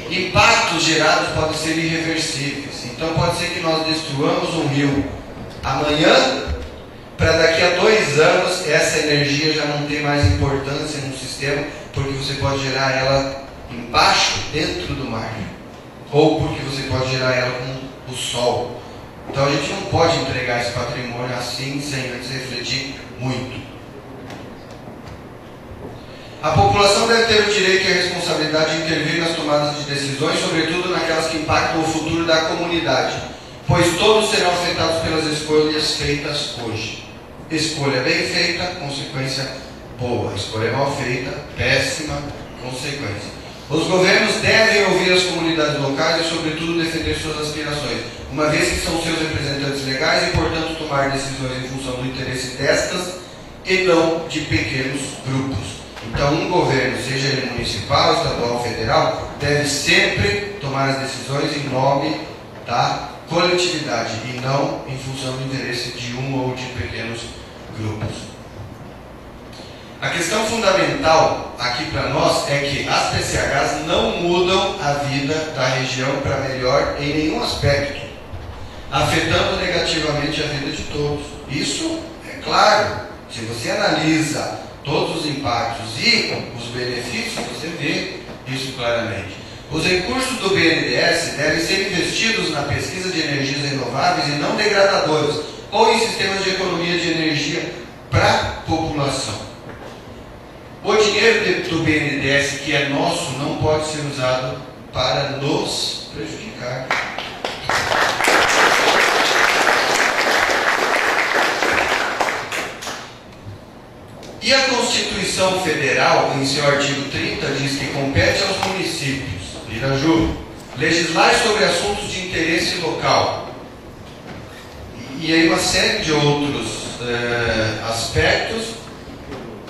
Impactos gerados podem ser irreversíveis. Então pode ser que nós destruamos um rio amanhã, para daqui a 2 anos essa energia já não ter mais importância no sistema, porque você pode gerar ela embaixo, dentro do mar, ou porque você pode gerar ela com o sol. Então a gente não pode entregar esse patrimônio assim, sem antes refletir muito. A população deve ter o direito e a responsabilidade de intervir nas tomadas de decisões, sobretudo naquelas que impactam o futuro da comunidade, pois todos serão afetados pelas escolhas feitas hoje. Escolha bem feita, consequência boa. Escolha mal feita, péssima consequência. Os governos devem ouvir as comunidades locais e, sobretudo, defender suas aspirações, uma vez que são seus representantes legais e, portanto, tomar decisões em função do interesse destas e não de pequenos grupos. Então, um governo, seja ele municipal, estadual ou federal, deve sempre tomar as decisões em nome da coletividade e não em função do interesse de um ou de pequenos grupos. A questão fundamental aqui para nós é que as PCHs não mudam a vida da região para melhor em nenhum aspecto, afetando negativamente a vida de todos. Isso é claro. Se você analisa todos os impactos e os benefícios, você vê isso claramente. Os recursos do BNDES devem ser investidos na pesquisa de energias renováveis e não degradadoras, ou em sistemas de economia de energia para a população. O dinheiro do BNDES, que é nosso, não pode ser usado para nos prejudicar. E a Constituição Federal, em seu artigo 30, diz que compete aos municípios, Piraju, legislar sobre assuntos de interesse local. E aí uma série de outros aspectos.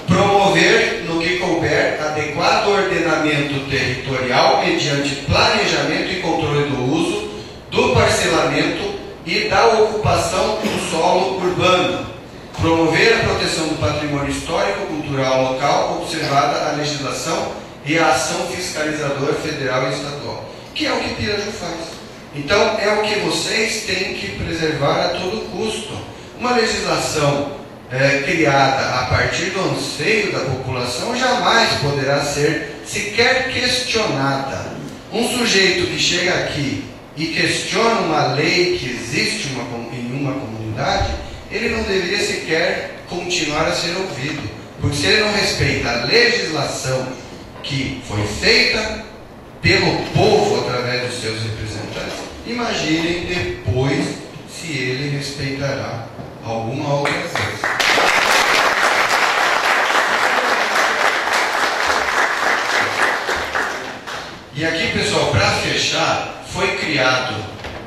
Promover, no que couber, adequado ordenamento territorial mediante planejamento e controle do uso, do parcelamento e da ocupação do solo urbano. Promover a proteção do patrimônio histórico cultural local, observada a legislação e a ação fiscalizadora federal e estadual, que é o que Piraju faz. Então, é o que vocês têm que preservar a todo custo. Uma legislação criada a partir do anseio da população jamais poderá ser sequer questionada. Um sujeito que chega aqui e questiona uma lei que existe em uma comunidade, ele não deveria sequer continuar a ser ouvido. Porque se ele não respeita a legislação que foi feita pelo povo através dos seus representantes, imaginem depois se ele respeitará alguma outra coisa. E aqui, pessoal, para fechar, foi criado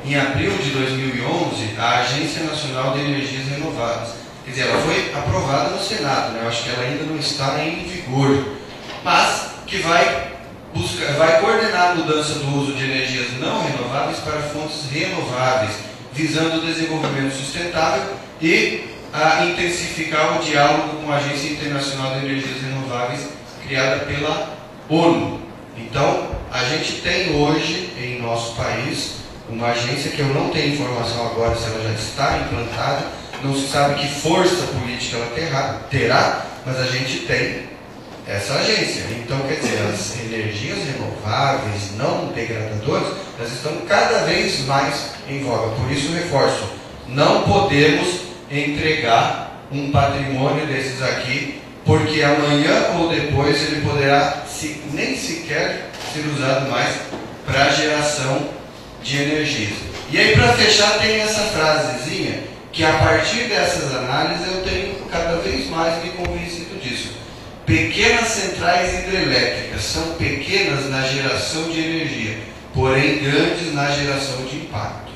em abril de 2011 a Agência Nacional de Energias Renováveis. Quer dizer, ela foi aprovada no Senado, né? Eu acho que ela ainda não está em vigor, mas que vai coordenar a mudança do uso de energias não renováveis para fontes renováveis, visando o desenvolvimento sustentável e a intensificar o diálogo com a Agência Internacional de Energias Renováveis, criada pela ONU. Então, a gente tem hoje em nosso país uma agência que eu não tenho informação agora se ela já está implantada, não se sabe que força política ela terá, mas a gente tem essa agência. Então, quer dizer, as energias renováveis não degradadoras, elas estão cada vez mais em voga. Por isso, reforço, não podemos entregar um patrimônio desses aqui, porque amanhã ou depois ele poderá nem sequer ser usado mais para geração de energias. E aí, para fechar, tem essa frasezinha, que a partir dessas análises eu tenho cada vez mais me convencido disso. Pequenas centrais hidrelétricas são pequenas na geração de energia, porém grandes na geração de impacto.